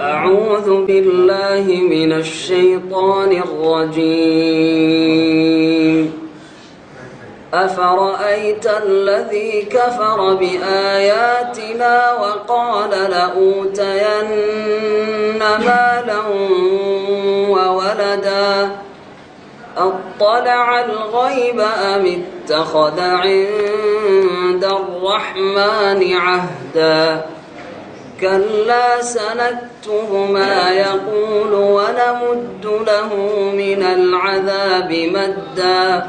أعوذ بالله من الشيطان الرجيم أفرأيت الذي كفر بآياتنا وقال لأوتين مالا وولدا أطلع الغيب أم اتخذ عند الرحمن عهدا كلا سنكتب ما يقول ونمد له من العذاب مدا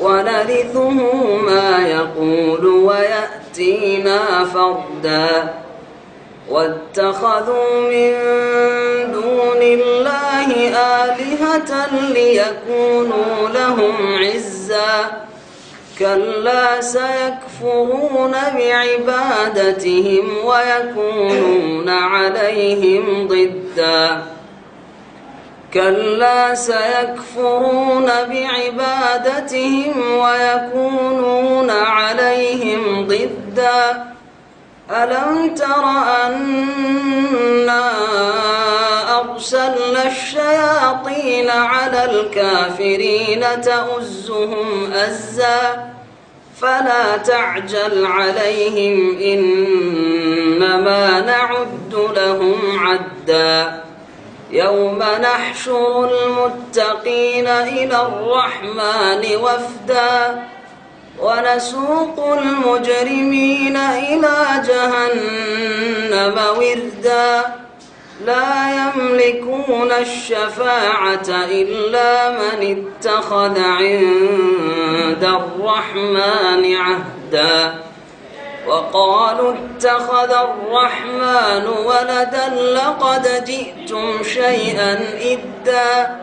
ونرثه ما يقول ويأتينا فردا واتخذوا من دون الله آلهة ليكونوا لهم عزا كلا سيكفرون بعبادتهم ويكونون عليهم ضدا كلا سيكفرون بعبادتهم ويكونون عليهم ضدا ألم تر أنا أرسلنا الشياطين على الكافرين تؤزهم أزا فلا تعجل عليهم إنما نعد لهم عدا يوم نحشر المتقين إلى الرحمن وفدا ونسوق المجرمين إلى جهنم وردا لا يملكون الشفاعة إلا من اتخذ عند الرحمن عهدا وقالوا اتخذ الرحمن ولدا لقد جئتم شيئا إدا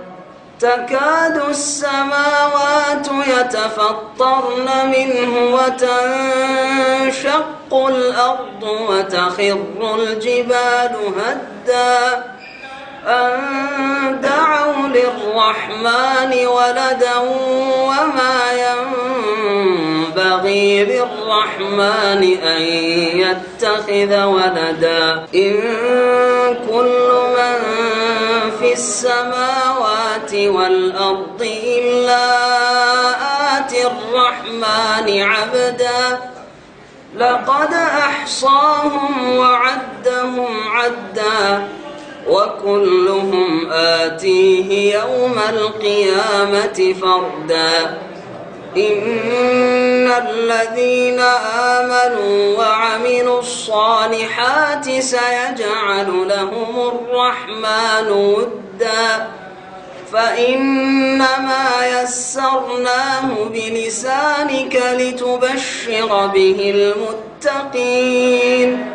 تكاد السماوات يتفطرن منه وتنشق الأرض وتخر الجبال هدا أن دعوا للرحمن ولدا وما ينبغي للرحمن أن يتخذ ولدا إن كل من في السماوات والأرض إلا آتي الرحمن عبدا لقد أحصاهم وعدهم عدا وكلهم آتيه يوم القيامة فردا إن الذين آمنوا وعملوا الصالحات سيجعل لهم الرحمن ودا فإنما يسرناه بلسانك لتبشر به المتقين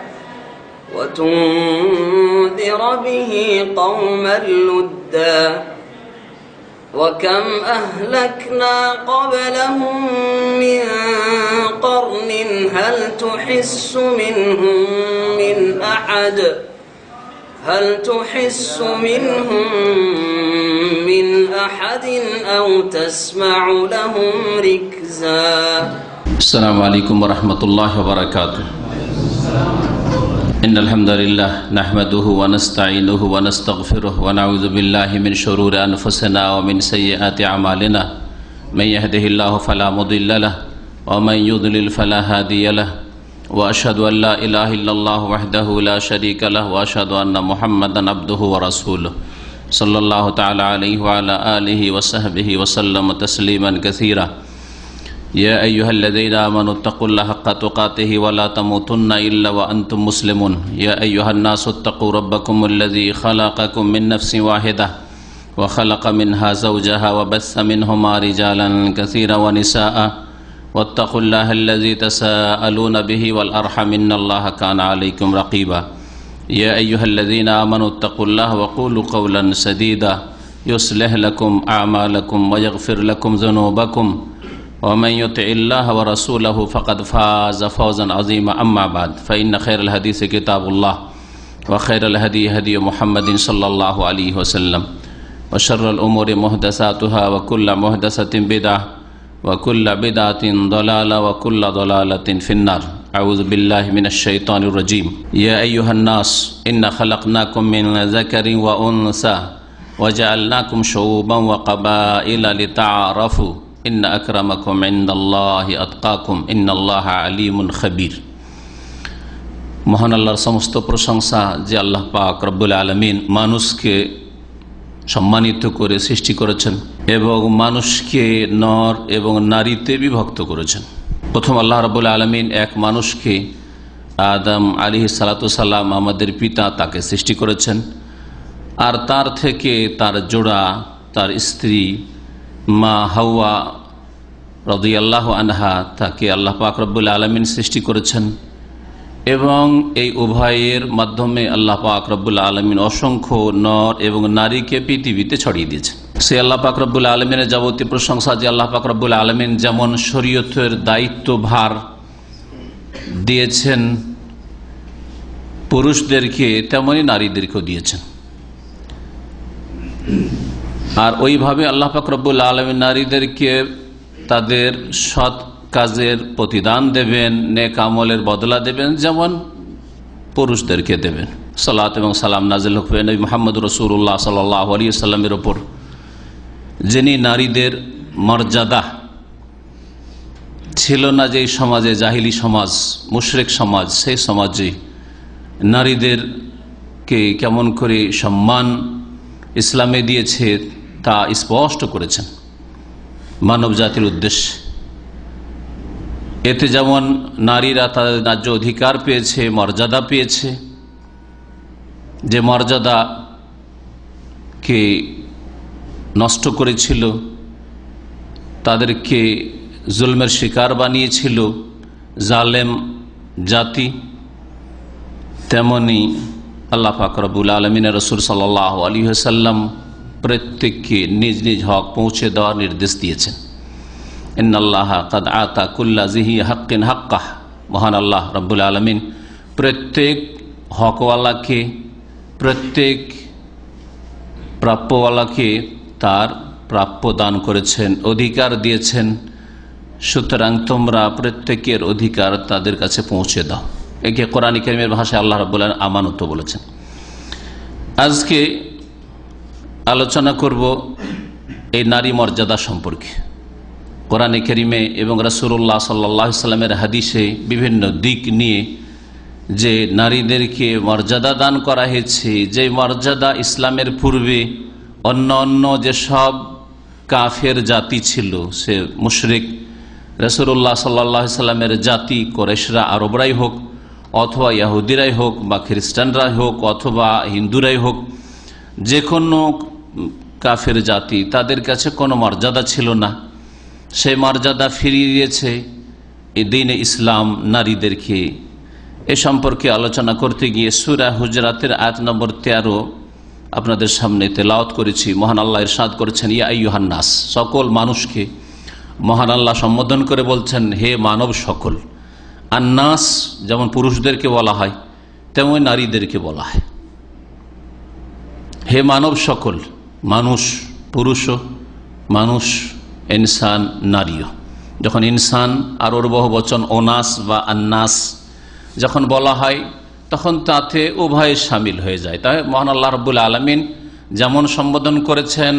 وتنذر به قوما لدا وكم أهلكنا قبلهم من قرن هل تحس منهم من أحد أو تسمع لهم ركزا السلام عليكم ورحمة الله وبركاته إن الحمد لله نحمده ونستعينه ونستغفره ونعوذ بالله من شرور أنفسنا ومن سيئات أعمالنا من يهده الله فلا مضل له ومن يضلل فلا هادي له وأشهد أن لا إله إلا الله وحده لا شريك له وأشهد أن محمدا عبده ورسوله صلى الله تعالى عليه وعلى آله وصحبه وسلم تسليما كثيرا يا أيها الذين آمنوا اتقوا الله حق تقاته ولا تموتن إلا وأنتم مسلمون يا أيها الناس اتقوا ربكم الذي خلقكم من نفس واحدة وخلق منها زوجها وبث منهما رجالا كثيرا ونساء واتقوا الله الذي تساءلون به والأرحم إن الله كان عليكم رقيبا يا أيها الذين آمنوا اتقوا الله وقولوا قولا سديدا يصلح لكم أعمالكم ويغفر لكم ذنوبكم ومن يطع الله ورسوله فقد فاز فوزا عظيما أما بعد فإن خير الحديث كتاب الله وخير الهدي هدي محمد صلى الله عليه وسلم وشر الأمور محدثاتها وكل محدثة بدعة وكل بدعة ضلالة وكل ضلالة في النار আউযু বিল্লাহি মিনাশ শাইতানির রাজীম। ইয়া আইয়ুহান নাস ইন্না খালাকনাকুম মিন যাকারিন ওয়া উনসা ওয়া জাআলনাকুম শুউবান ওয়া ক্বাবাইলা লিতাআরাফু ইন্না আকরামাকুম ইনদাল্লাহি আতকাকুম ইন্নাল্লাহা আলীমুন খাবীর। মহান আল্লাহর সমস্ত প্রশংসা যে আল্লাহ পাক রব্বুল আলামিন মানুষকে সম্মানিত করে সৃষ্টি করেছেন এবং মানুষকে নর এবং নারীতে বিভক্ত করেছেন। প্রথম আল্লাহ রাব্বুল আলামিন এক মানুষকে আদম আলাইহিস সালাতু সালাম আমাদের পিতা তাকে সৃষ্টি করেছেন, আর তার থেকে তার জোড়া তার স্ত্রী মা হাওয়া রাদিয়াল্লাহু আনহা তাকে আল্লাহ পাক রব্বুল আলামিন সৃষ্টি করেছেন এবং এই উভয়ের মাধ্যমে আল্লাহ পাক রব্বুল আলামিন অসংখ্য নর এবং নারীকে পৃথিবীতে ছড়িয়ে দিয়েছেন। সে আল্লাহ পাক রব্বুল আলামিনের যাবতীয় প্রশংসা যে আল্লাহ পাক রব্বুল আলামিন যেমন শরীয়তের দায়িত্বভার দিয়েছেন পুরুষদেরকে তেমনি নারীদেরকেও দিয়েছেন, আর ওইভাবে আল্লাহ পাক রব্বুল আলামিন নারীদেরকে তাদের সৎ কাজের প্রতিদান দেবেন, নেক আমলের বদলা দেবেন যেমন পুরুষদেরকে দেবেন। সালাত এবং সালাম নাজিল হোক নবী মুহাম্মদ রাসূলুল্লাহ সাল্লাল্লাহু আলাইহি ওয়াসাল্লামের উপর, যিনি নারীদের মর্যাদা ছিল না যেই সমাজে, জাহিলি সমাজ, মুশরিক সমাজ, সেই সমাজে নারীদেরকে কেমন করে সম্মান ইসলামে দিয়েছে তা স্পষ্ট করেছেন মানব জাতির উদ্দেশ্যে। এতে যেমন নারীরা তাদের ন্যায্য অধিকার পেয়েছে, মর্যাদা পেয়েছে, যে মর্যাদাকে নষ্ট করেছিল, তাদেরকে জুলমের শিকার বানিয়েছিল জালেম জাতি, তেমনি আল্লাহ পাক রব্বুল আলামিনের রাসূল সাল্লাল্লাহু আলাইহি ওয়াসাল্লাম প্রত্যেককে নিজ নিজ হক পৌঁছে দেওয়ার নির্দেশ দিয়েছেন। ইন্নাল্লাহা কাদ আতা কুল্লা যিহি হাক্কিন হাক্কাহ। মহান আল্লাহ রব্বুল আলামিন প্রত্যেক হকওয়ালাকে, প্রত্যেক প্রাপ্যওয়ালাকে তার প্রাপ্য দান করেছেন, অধিকার দিয়েছেন। সুতরাং তোমরা প্রত্যেকের অধিকার তাদের কাছে পৌঁছে দাও। একে কোরআন কারীমের ভাষায় আল্লাহ রাব্বুল আলামিন আমানত বলেছেন। আজকে আলোচনা করব এই নারী মর্যাদা সম্পর্কে। কোরআন কারীমে এবং রাসূলুল্লাহ সাল্লাল্লাহু আলাইহি ওয়াসাল্লামের হাদিসে বিভিন্ন দিক নিয়ে যে নারীদেরকে মর্যাদা দান করা হয়েছে, যে মর্যাদা ইসলামের পূর্বে অন্য অন্য যেসব কাফের জাতি ছিল, সে মুশরিক রাসূলুল্লাহ সাল্লাল্লাহু আলাইহি ওয়াসাল্লামের জাতি কুরাইশরা, আরবরাই হোক অথবা ইহুদিরাই হোক বা খ্রিস্টানরাই হোক অথবা হিন্দুরাই হোক, যে কোনো কাফের জাতি, তাদের কাছে কোনো মর্যাদা ছিল না। সেই মর্যাদা ফিরিয়ে দিয়েছে এই দ্বীন ইসলাম নারীদেরকে। এ সম্পর্কে আলোচনা করতে গিয়ে সূরা হুজরাতের আয়াত নম্বর 13 আপনাদের সামনে তেলাওয়াত করেছি। মহান আল্লাহ ইরশাদ করেছেন, ইয়া আইয়ুহান নাস, সকল মানুষকে মহান আল্লাহ সম্বোধন করে বলছেন, হে মানব সকল। আর নাস যেমন পুরুষদেরকে বলা হয় তেমন নারীদেরকে বলা হয়। হে মানব সকল, মানুষ পুরুষও, মানুষ ইনসান নারীও। যখন ইনসান আর ওর বহু বচন ওনাস বা আন্নাস যখন বলা হয় তখন তাতে উভয় শামিল হয়ে যায়। তাই মহান আল্লাহ রাব্বুল আলামিন যেমন সম্বোধন করেছেন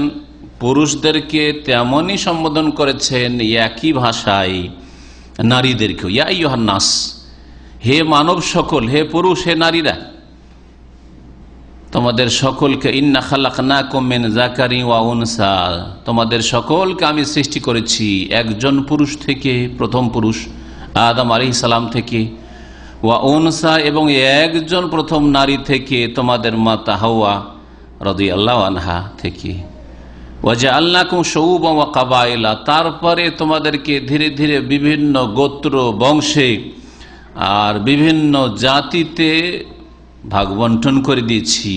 পুরুষদেরকে, তেমনই সম্বোধন করেছেন একই ভাষায় নারীদেরকেও। ইয়া আইয়ুহান নাস, হে মানব সকল, হে পুরুষ, হে নারীরা, তোমাদের সকলকে ইন্না খালাকনাকুম মিন যাকারিন ওয়া উনসা, তোমাদের সকলকে আমি সৃষ্টি করেছি একজন পুরুষ থেকে, প্রথম পুরুষ আদম আলাইহিস সালাম থেকে, ওয়া উনসা এবং একজন প্রথম নারী থেকে, তোমাদের মাতা হাওয়া রাদিয়াল্লাহু আনহা থেকে, ওয়া জাআলনাকুম শুউবান ওয়া ক্বাবাইলা, তারপরে তোমাদেরকে ধীরে ধীরে বিভিন্ন গোত্র বংশে আর বিভিন্ন জাতিতে ভাগ বন্টন করে দিয়েছি,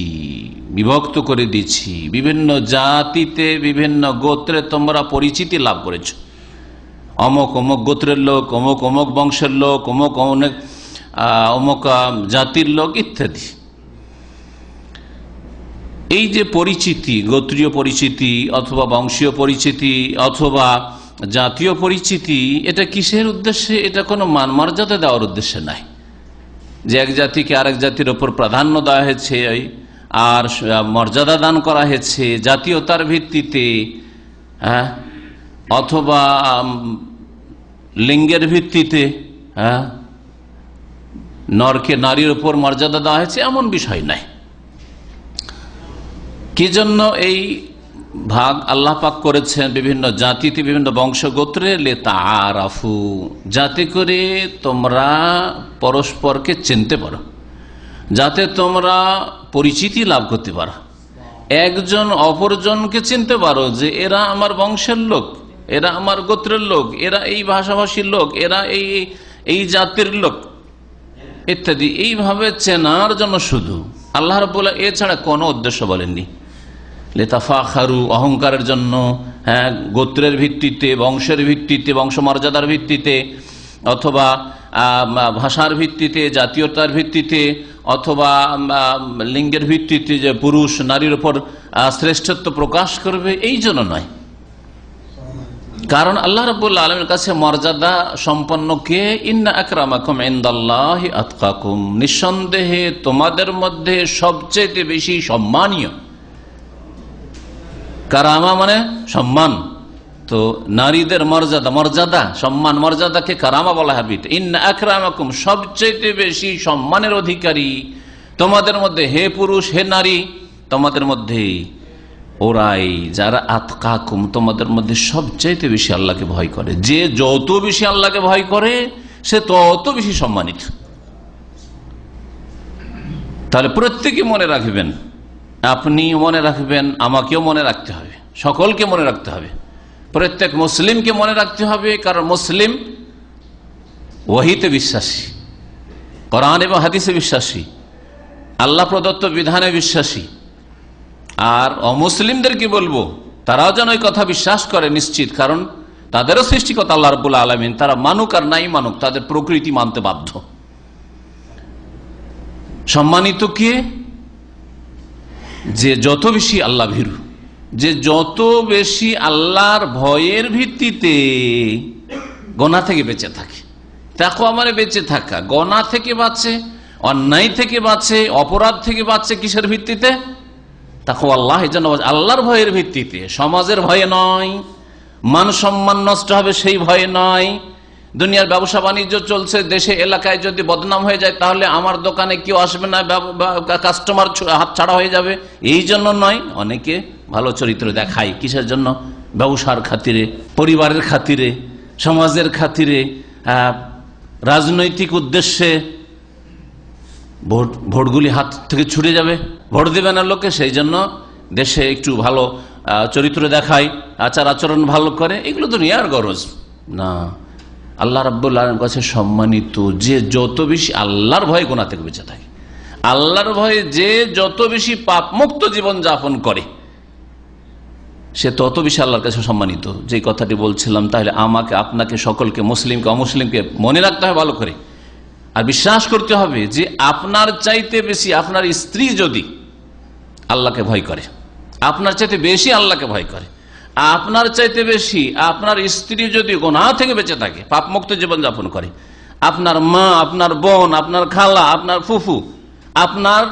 বিভক্ত করে দিয়েছি। বিভিন্ন জাতিতে, বিভিন্ন গোত্রে তোমরা পরিচিতি লাভ করেছ। অমুক অমুক গোত্রের লোক, অমুক অমুক বংশের লোক, অমুক অনেক অমুক জাতির লোক ইত্যাদি। এই যে পরিচিতি, গোত্রীয় পরিচিতি অথবা বংশীয় পরিচিতি অথবা জাতীয় পরিচিতি, এটা কিসের উদ্দেশ্যে? এটা কোনো মান মর্যাদা দেওয়ার উদ্দেশ্যে নাই, যে এক জাতিকে আরেক জাতির ওপর প্রাধান্য দেওয়া হয়েছে আর মর্যাদা দান করা হয়েছে জাতীয়তার ভিত্তিতে, হ্যাঁ, অথবা লিঙ্গের ভিত্তিতে, হ্যাঁ, নরকে নারীর উপর মর্যাদা দেওয়া হয়েছে, এমন বিষয় নাই। কি জন্য এই ভাগ আল্লাহ পাক করেছেন বিভিন্ন জাতিতে, বিভিন্ন বংশগোত্রে, লিতাআরাফু, যাতে করে তোমরা পরস্পরকে চিনতে পারো, যাতে তোমরা পরিচিতি লাভ করতে পারো, একজন অপরজনকে চিনতে পারো যে এরা আমার বংশের লোক, এরা আমার গোত্রের লোক, এরা এই ভাষাভাষীর লোক, এরা এই জাতির লোক ইত্যাদি। এইভাবে চেনার জন্য শুধু আল্লাহ রাব্বুল আলামিন, এছাড়া কোনো উদ্দেশ্য বলেননি। লিতাফাখারু, অহংকারের জন্য, হ্যাঁ, গোত্রের ভিত্তিতে, বংশের ভিত্তিতে, বংশমর্যাদার ভিত্তিতে, অথবা ভাষার ভিত্তিতে, জাতীয়তার ভিত্তিতে, অথবা লিঙ্গের ভিত্তিতে, যে পুরুষ নারীর উপর শ্রেষ্ঠত্ব প্রকাশ করবে, এই জন্য নয়। কারণ আল্লাহ রাব্বুল আলামিনের কাছে মর্যাদা সম্পন্নকে ইন্না আকরামাকুম ইনদাল্লাহি আতকাকুম, নিঃসন্দেহে তোমাদের মধ্যে সবচেয়ে বেশি সম্মানীয়। কারামা মানে সম্মান, তো নারীদের মর্যাদা সম্মান, মর্যাদাকে কারামা বলা হবে। ইন্না আকরামাকুম, সবচেয়ে বেশি সম্মানের অধিকারী তোমাদের মধ্যে, হে পুরুষ হে নারী, তোমাদের মধ্যে ওরাই যারা আতকাকুম, তোমাদের মধ্যে সবচেয়ে বেশি আল্লাহকে ভয় করে। যে যত বেশি আল্লাহকে ভয় করে সে তত বেশি সম্মানিত। তাহলে প্রত্যেকে মনে রাখবেন, আপনি মনে রাখবেন, আমাকেও মনে রাখতে হবে, সকলকে মনে রাখতে হবে, প্রত্যেক মুসলিমকে মনে রাখতে হবে। কারণ মুসলিম ওহীতে বিশ্বাসী, কোরআন এবং হাদিসে বিশ্বাসী, আল্লাহ প্রদত্ত বিধানে বিশ্বাসী। আর অমুসলিমদের কি বলবো, তারাও যেন এই কথা বিশ্বাস করে নিশ্চিত, কারণ তাদেরও সৃষ্টিকর্তা আল্লাহ রাব্বুল আলামিন, তারা মানুক আর নাই মানুক, তাদের প্রকৃতি মানতে বাধ্য। সম্মানিত কে? যে যত বেশি আল্লাহ ভীরু, যে যত বেশি আল্লাহর ভয়ের ভিত্তিতে গুনাহ থেকে বেঁচে থাকে। তাকওয়া মানে বেঁচে থাকা, গুনাহ থেকে বাঁচে, অন্যায় থেকে বাঁচে, অপরাধ থেকে বাঁচে। কিসের ভিত্তিতে? তাকওয়া আল্লাহ, যেন আল্লাহর ভয়ের ভিত্তিতে, সমাজের ভয়ে নয়, মান সম্মান নষ্ট হবে সেই ভয়ে নয়। দুনিয়ার ব্যবসা বাণিজ্য চলছে, দেশে এলাকায় যদি বদনাম হয়ে যায় তাহলে আমার দোকানে কেউ আসবে না, কাস্টমার হাত ছাড়া হয়ে যাবে, এই জন্য নয়। অনেকে ভালো চরিত্র দেখায় কিসের জন্য? ব্যবসার খাতিরে, পরিবারের খাতিরে, সমাজের খাতিরে, রাজনৈতিক উদ্দেশ্যে। ভোটগুলি হাত থেকে ছুটে যাবে, ভোট দেবে না লোকে, সেই জন্য দেশে একটু ভালো চরিত্র দেখায়, আচার আচরণ ভালো করে, এগুলো দুনিয়ার গরজ না। আল্লাহ রাব্বুল আলামিনের কাছে সম্মানিত যে যত বেশি আল্লাহর ভয়ে গুনাহ থেকে বেঁচে থাকে, আল্লাহর ভয়ে যে যত বেশি পাপ মুক্ত জীবন যাপন করে, সে তত বেশি আল্লাহর কাছে সম্মানিত। যে কথাটি বলছিলাম, তাহলে আমাকে, আপনাকে, সকলকে, মুসলিমকে অমুসলিমকে মনে রাখতে হবে ভালো করে, আর বিশ্বাস করতে হবে যে আপনার চাইতে বেশি আপনার স্ত্রী যদি আল্লাহকে ভয় করে, আপনার চাইতে বেশি আল্লাহকে ভয় করে, আপনার চাইতে বেশি আপনার স্ত্রী যদি গুনাহ থেকে বেঁচে থাকে, পাপমুক্ত জীবনযাপন করে, আপনার মা, আপনার বোন, আপনার খালা, আপনার ফুফু, আপনার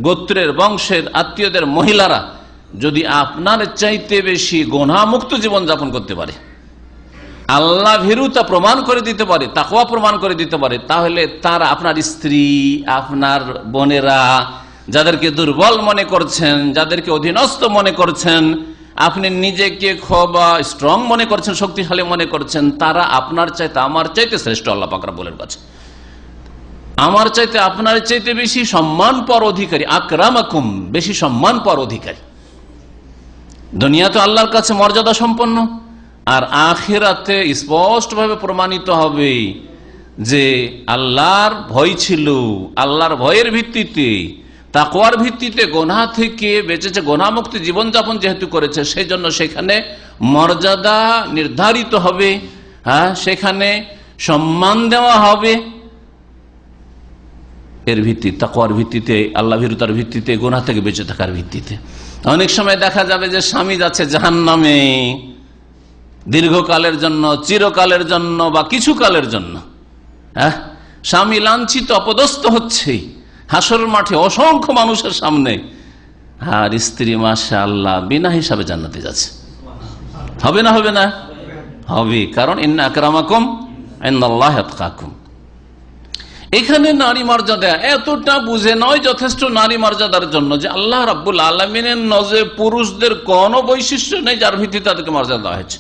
গোত্রের বংশের আত্মীয়দের মহিলারা যদি আপনার চাইতে বেশি গুনাহমুক্ত জীবনযাপন করতে পারে, আল্লাহ ভীরুতা প্রমাণ করে দিতে পারে, তাকওয়া প্রমাণ করে দিতে পারে, তাহলে তারা, আপনার স্ত্রী, আপনার বোনেরা, যাদেরকে দুর্বল মনে করছেন, যাদেরকে অধীনস্থ মনে করছেন, আপনি নিজেকে খুব স্ট্রং মনে করছেন, শক্তিশালী মনে করছেন, তারা আপনার চাইতে, আমার চাইতে শ্রেষ্ঠ আল্লাহ পাক রব্বুল কাছে, আমার চাইতে আপনার চাইতে বেশি সম্মান পাওয়ার অধিকারী। আকরামাকুম, বেশি সম্মান পাওয়ার অধিকারী। দুনিয়া তো আল্লাহর কাছে মর্যাদা সম্পন্ন, আর আখিরাতে স্পষ্টভাবে প্রমাণিত হবে যে আল্লাহর ভয় ছিল, আল্লাহর ভয়ের ভিত্তিতে, তাকওয়ার ভিত্তিতে গুনাহ থেকে বেঁচেছে, গুনাহমুক্ত জীবনযাপন যেহেতু করেছে, সেই জন্য সেখানে মর্যাদা নির্ধারিত হবে, হ্যাঁ, সেখানে সম্মান দেওয়া হবে। এর ভিত্তিতে, তাকওয়ার ভিত্তিতে, আল্লাহ ভীরুতার ভিত্তিতে, গুনাহ থেকে বেঁচে থাকার ভিত্তিতে। অনেক সময় দেখা যাবে যে স্বামী যাচ্ছে জাহান্নামে, দীর্ঘকালের জন্য, চিরকালের জন্য বা কিছু কালের জন্য। হ্যাঁ, স্বামী লাঞ্ছিত অপদস্থ হচ্ছে হাসরের মাঠে অসংখ্য মানুষের সামনে, আর স্ত্রী মাশাআল্লাহ বিনা হিসাবে জান্নাতে যাচ্ছে। হবে না? হবে না? হবে, কারণ ইন্না আকরামাকুম ইনদাল্লাহি আতকাকুম। এখানে নারী মর্যাদা এতটা বুঝে নয় যথেষ্ট নারী মর্যাদার জন্য যে আল্লাহ রাব্বুল আলামিনের নজরে পুরুষদের কোনো বৈশিষ্ট্য নেই যার ভিত্তিতে তাদেরকে মর্যাদা দেওয়া হয়েছে।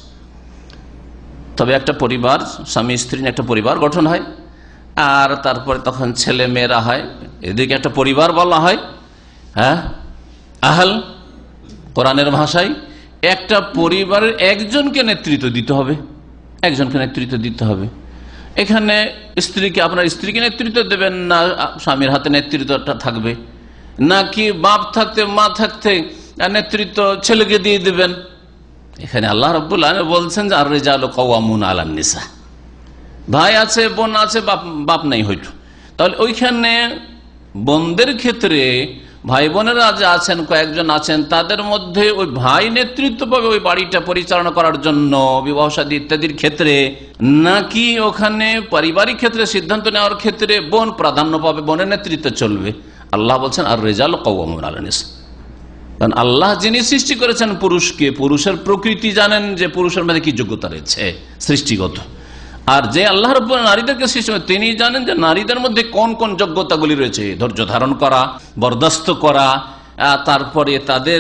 তবে একটা পরিবার, স্বামী স্ত্রী একটা পরিবার গঠন হয়, আর তারপরে তখন ছেলে মেয়েরা হয়, এদিকে একটা পরিবার বলা হয়। হ্যাঁ, আহল কোরআনের ভাষায় একটা পরিবারের একজনকে নেতৃত্ব দিতে হবে, একজনকে নেতৃত্ব দিতে হবে। এখানে স্ত্রীকে, আপনার স্ত্রীকে নেতৃত্ব দেবেন না স্বামীর হাতে নেতৃত্বটা থাকবে, নাকি বাপ থাকতে মা থাকতে নেতৃত্ব ছেলেকে দিয়ে দেবেন? এখানে আল্লাহ রাব্বুল আলামিন বলছেন যে আর রিজালু কাওয়ামুন আলান নিসা, ভাই আছে বোন আছে বাপ নাই হয়তো, তাহলে ওইখানে বোনদের ক্ষেত্রে ভাই বোনেরা যে আছেন, কয়েকজন আছেন, তাদের মধ্যে ওই ভাই নেতৃত্ব পাবে ওই বাড়িটা পরিচালনা করার জন্য বিবাহ শাদী ইত্যাদির ক্ষেত্রে, নাকি ওখানে পারিবারিক ক্ষেত্রে সিদ্ধান্ত নেওয়ার ক্ষেত্রে বোন প্রাধান্য পাবে, বোনের নেতৃত্বে চলবে? আল্লাহ বলছেন আর রিজালু কাওয়ামুন আলান নিসা। কারণ আল্লাহ যিনি সৃষ্টি করেছেন পুরুষকে, পুরুষের প্রকৃতি জানেন যে পুরুষের মধ্যে কি যোগ্যতা রয়েছে সৃষ্টিগত, আর যে আল্লাহ রাব্বুল আলামিন নারীদেরকে সৃষ্টি করেন তিনি জানেন যে নারীদের মধ্যে কোন কোন যোগ্যতাগুলি রয়েছে। ধৈর্য ধারণ করা, বরদাস্ত করা, তারপরে তাদের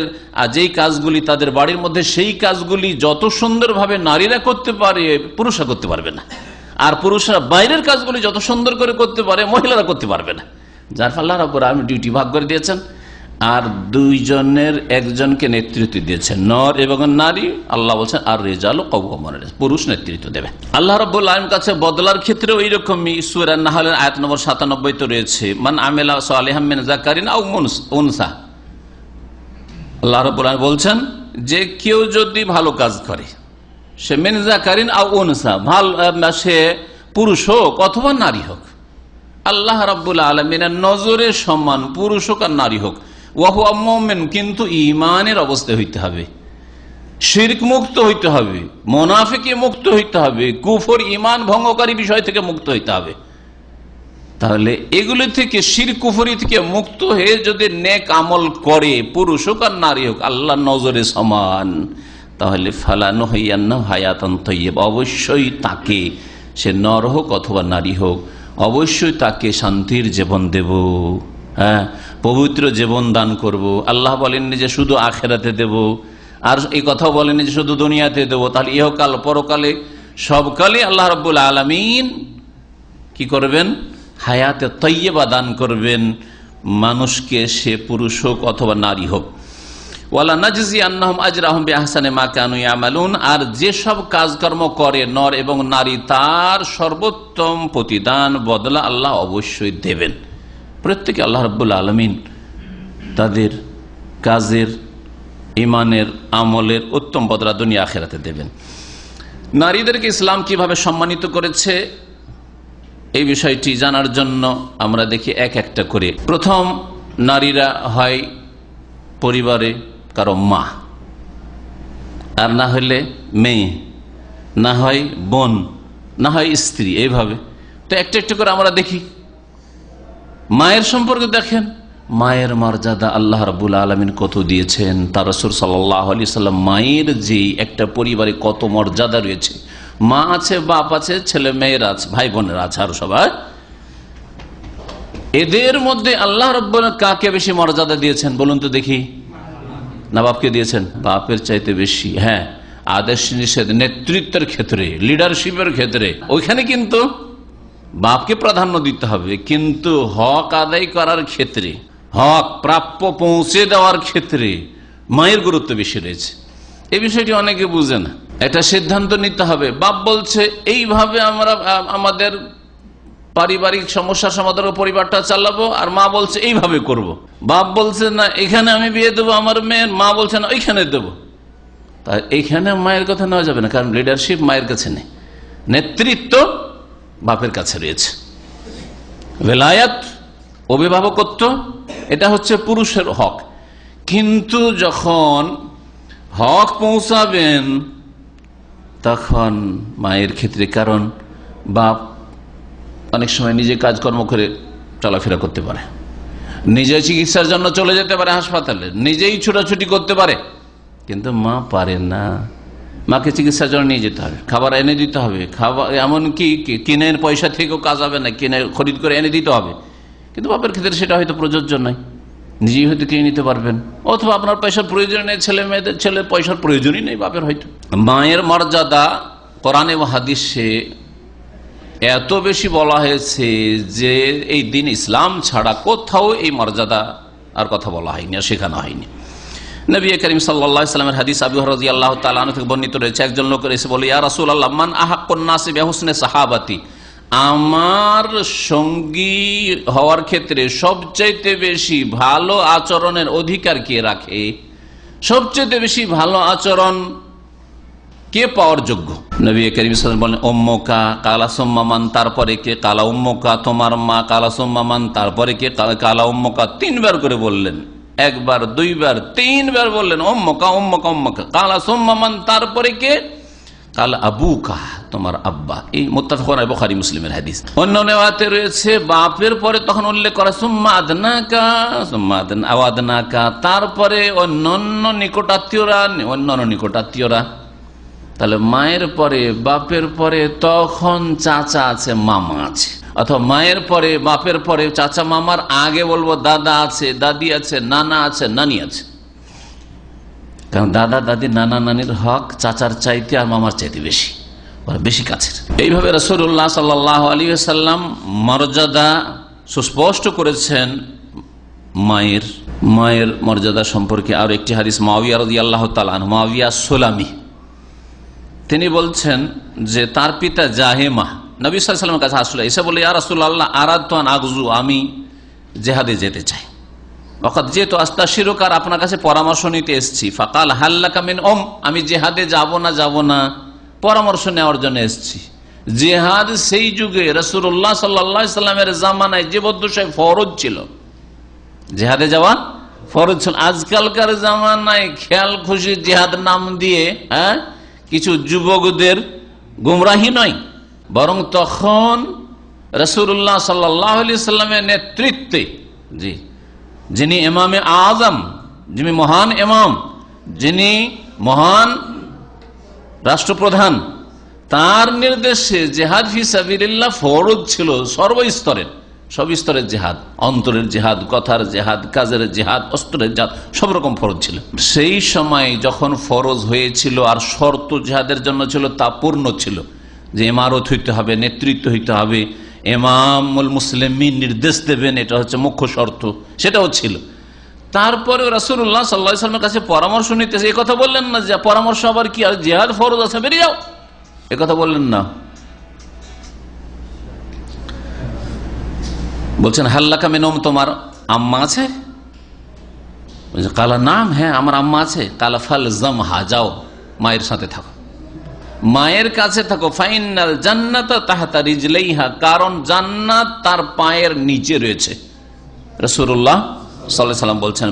যেই কাজগুলি তাদের বাড়ির মধ্যে, সেই কাজগুলি যত সুন্দরভাবে নারীরা করতে পারে পুরুষরা করতে পারবে না, আর পুরুষরা বাইরের কাজগুলি যত সুন্দর করে করতে পারে মহিলারা করতে পারবে না। যার ফলে আল্লাহ রাব্বুল আলামিন ডিউটি ভাগ করে দিয়েছেন, আর দুইজনের একজনকে নেতৃত্ব দিয়েছেন, নর এবং নারী। আল্লাহ বলছেন আর রিজালু কাওয়ামুন, পুরুষ নেতৃত্ব দেবে। আল্লাহ রাব্বুল আলামিনের কাছে বদলার ক্ষেত্রে ওই রকমই সূরা নাহলের আয়াত নম্বর 97 তো রয়েছে, মান আমিলা সালিহাম মিন যাকারিন আও উনসা। আল্লাহ রাব্বুল আলামিন বলছেন যে কেউ যদি ভালো কাজ করে, সে মিন যাকারিন আও উনসা, সে পুরুষ হোক অথবা নারী হোক, আল্লাহ রাব্বুল আলামিনের নজরে সমান পুরুষ হোক আর নারী হোক, ওয়াহুয়া মুমিন, কিন্তু ঈমানের অবস্থায় হইতে হবে, শিরক মুক্ত হইতে হবে, মুনাফিকি মুক্ত হইতে হবে, কুফর ঈমান ভঙ্গকারী বিষয় থেকে মুক্ত হইতে হবে। তাহলে এগুলি থেকে, শিরক কুফরি থেকে মুক্ত হয়ে যদি নেক আমল করে, পুরুষ হোক আর নারী হোক, আল্লাহর নজরে সমান, তাহলে ফালানুহিয়ান্নাহু হায়াতান তাইয়্যিবা, অবশ্যই তাকে, সে নর হোক অথবা নারী হোক, অবশ্যই তাকে শান্তির জীবন দেব, হ্যাঁ, পবিত্র জীবন দান করব। আল্লাহ বলেননি যে শুধু আখেরাতে দেব, আর এই কথাও বলেননি যে শুধু দুনিয়াতে দেব। তাহলে ইহকাল পরকালে সবকালে আল্লাহ রাব্বুল আলামিন কি করবেন? হায়াতে তাইয়্যিবা দান করবেন মানুষকে, সে পুরুষ হোক অথবা নারী হোক। ওয়ালা নাজজিয়ান্নাহুম আজরাহুম বিআহসানি মা কানু ইয়ামালুন, আর যেসব কাজকর্ম করে নর এবং নারী, তার সর্বোত্তম প্রতিদান বদলা আল্লাহ অবশ্যই দেবেন। প্রত্যেকে আল্লাহ রাব্বুল আলামিন তাদের কাজের, ইমানের, আমলের উত্তম বদলা দুনিয়া আখিরাতে দেবেন। নারীদেরকে ইসলাম কিভাবে সম্মানিত করেছে এই বিষয়টি জানার জন্য আমরা দেখি এক একটা করে। প্রথম, নারীরা হয় পরিবারে কারো মা, আর না হলে মেয়ে, না হয় বোন, না হয় স্ত্রী, এইভাবে। তো একটা একটা করে আমরা দেখি। মায়ের সম্পর্কে দেখেন, মায়ের মর্যাদা আল্লাহ রাব্বুল আলামিন কত দিয়েছেন। তার রাসূল সাল্লাল্লাহু আলাইহি সাল্লাম মায়ের যে একটা পরিবারে কত মর্যাদা রয়েছে, মা আছে, বাপ আছে, ছেলে মেয়েরা আছে, ভাই বোনেরা আছে, আর সবাই, এদের মধ্যে আল্লাহ রাব্বুল কাকে বেশি মর্যাদা দিয়েছেন বলুন তো দেখি? না বাপকে দিয়েছেন? বাপের চাইতে বেশি। হ্যাঁ, আদেশ নিষেধ, নেতৃত্বের ক্ষেত্রে, লিডারশিপের ক্ষেত্রে, ওইখানে কিন্তু বাপকে প্রাধান্য দিতে হবে, কিন্তু হক আদায় করার ক্ষেত্রে, হক প্রাপ্য পৌঁছে দেওয়ার ক্ষেত্রে মায়ের গুরুত্ব বেশি রয়েছে। এই বিষয়টি অনেকে বুঝে না। একটা সিদ্ধান্ত নিতে হবে, বাপ বলছে এইভাবে আমরা আমাদের পারিবারিক সমস্যার সমাধান পরিবারটা চালাবো, আর মা বলছে এইভাবে করব। বাপ বলছে না এখানে আমি বিয়ে দেবো আমার মেয়ের, মা বলছে না ওইখানে দেবো। তাই এইখানে মায়ের কথা নেওয়া যাবে না, কারণ লিডারশিপ মায়ের কাছে নেই, নেতৃত্ব বাপের কাছে রয়েছে। ভেলায়াত, অভিভাবকত্ব, এটা হচ্ছে পুরুষের হক। কিন্তু যখন হক পৌঁছাবেন তখন মায়ের ক্ষেত্রে, কারণ বাপ অনেক সময় নিজে কাজকর্ম করে চলাফেরা করতে পারে, নিজে চিকিৎসার জন্য চলে যেতে পারে হাসপাতালে, নিজেই ছোটাছুটি করতে পারে, কিন্তু মা পারে না। মাকে চিকিৎসার জন্য নিয়ে যেতে হবে, খাবার এনে দিতে হবে, খাবার এমনকি কিনের পয়সা থেকেও কাজ হবে না, কিনে খরিদ করে এনে দিতে হবে। কিন্তু বাপের ক্ষেত্রে সেটা হয়তো প্রযোজ্য নয়, নিজেই হয়তো কিনে নিতে পারবেন, অথবা আপনার পয়সার প্রয়োজন নেই, ছেলের পয়সার প্রয়োজনই নেই বাপের হয়তো। মায়ের মর্যাদা কোরআনে ও হাদিসে এত বেশি বলা হয়েছে যে এই দিন ইসলাম ছাড়া কোথাও এই মর্যাদা আর কথা বলা হয়নি, আর শেখানো হয়নি। নবী করিম সাল্লাল্লাহু আলাইহি ওয়াসাল্লামের হাদিস আবু হুরায়রা রাদিয়াল্লাহু তাআলা আনহু থেকে বর্ণিত রয়েছে, একজন লোক এসে বলে, ইয়া রাসূলুল্লাহ, মান আহাক্কুন নাসি বিহুসনি সাহাবাতি, আমার সঙ্গী হওয়ার ক্ষেত্রে সবচাইতে বেশি ভালো আচরণের অধিকার কে রাখে? সবচাইতে বেশি ভালো আচরণ কে পাওয়ার যোগ্য? নবী করিম সাল্লাল্লাহু আলাইহি ওয়াসাল্লাম বলেন, উম্মুকা, কালা সুম্মা মান, তারপরে কে? কালা উম্মুকা, তোমার মা। কালা সুম্মা মান, তারপরে কে? কালা উম্মুকা। তিনবার করে বললেন, একবার, দুইবার, তিনবার বললেন উম্মুকা উম্মুকা উম্মুকা। কালা সুম্মা মান, তারপরে কে? কাল আবুকা, তোমার আব্বা। এই মুত্তাফাকুন আলাইহি বুখারী মুসলিমের হাদিস। অন্য নেওয়াতে রয়েছে বাপের পরে তখন উল্লেখ করা সুম্মা আদনাকা, সুম্মা আওয়াদনাকা, তারপরে অন্যান্য নিকটাত্মীয়রা। তাহলে মায়ের পরে বাপের পরে তখন চাচা আছে, মামা আছে, অথবা মায়ের পরে বাপের পরে চাচা মামার আগে বলবো দাদা আছে, দাদি আছে, নানা আছে, নানি আছে। কারণ দাদা দাদি নানা নানির হক চাচার চাইতে আর মামার চাইতে বেশি, বেশি কাছের। এইভাবে রাসূলুল্লাহ সাল্লাল্লাহু আলাইহি ওয়াসাল্লাম মর্যাদা সুস্পষ্ট করেছেন মায়ের মর্যাদা সম্পর্কে। আর একটি হাদিস মুআবিয়া রাদিয়াল্লাহু তাআলা আনহু, মুআবিয়া সুলামি, তিনি বলছেন যে তার পিতা জাহেমা নবী সাল্লাল্লাহু আলাইহি ওয়াসাল্লামের কাছে আসলে এসে বলে, ইয়া রাসূলুল্লাহ, আরাদতু আন আগজু, আমি জিহাদে যেতে চাই। ওয়াকাদ যেহেতু আস্তাশিরুকার, আপনার কাছে পরামর্শ নিতে এসেছি। ফাকাল হাল্লাকা মিন আমি জিহাদে যাব না পরামর্শ নেওয়ার জন্য এসেছি। জিহাদ সেই যুগে রাসূলুল্লাহ সাল্লাল্লাহু আলাইহি ওয়াসাল্লামের জামানায় জীবদ্দশায় ফরজ ছিল, জিহাদে যাওয়া ফরজ ছিল। আজকালকার জামানায় খেয়াল খুশি জিহাদ নাম দিয়ে কিছু যুবকদের গুমরাহি নয়, বরং তখন রাসূলুল্লাহ সাল্লাল্লাহু আলাইহি ওয়াসাল্লামের নেতৃত্বে, যিনি ইমামে আজম, যিনি মহান ইমাম, যিনি মহান রাষ্ট্রপ্রধান, তার নির্দেশে জিহাদ ফি সাবিলিল্লাহ ফরজ ছিল। সব স্তরের জিহাদ, অন্তরের জিহাদ, কথার জিহাদ, কাজের জিহাদ, অস্ত্রের জিহাদ, সব রকম ফরজ ছিল। সেই সময় যখন ফরজ হয়েছিল আর শর্ত জিহাদের জন্য ছিল, তা পূর্ণ ছিল, যে ইমারত হইতে হবে, নেতৃত্ব হইতে হবে, ইমামুল মুসলিমিন নির্দেশ দেবেন, এটা হচ্ছে মুখ্য শর্ত, সেটাও ছিল। তারপরে রাসূলুল্লাহ সাল্লাল্লাহু আলাইহি ওয়াসাল্লামের কাছে পরামর্শ নিতেছে, এই কথা বললেন না যে পরামর্শ আবার কি, আর জিহাদ ফরজ আছে, বেরিয়ে যাও, এ কথা বললেন না। বলছেন, হাল্লাকা মিন তোমার আম্মা আছে? কালা নাম, হ্যাঁ আমার আম্মা আছে। কালা ফালজামহা, যাও মায়ের সাথে থাকো, মায়ের কাছে থাকো। ফাইনাল জান্নাত তাহতা রিজলাইহা, কারণ জান্নাত তার পায়ের নিচে রয়েছে। রাসূলুল্লাহ সাল্লাল্লাহু আলাইহি ওয়াসাল্লাম বলছেন,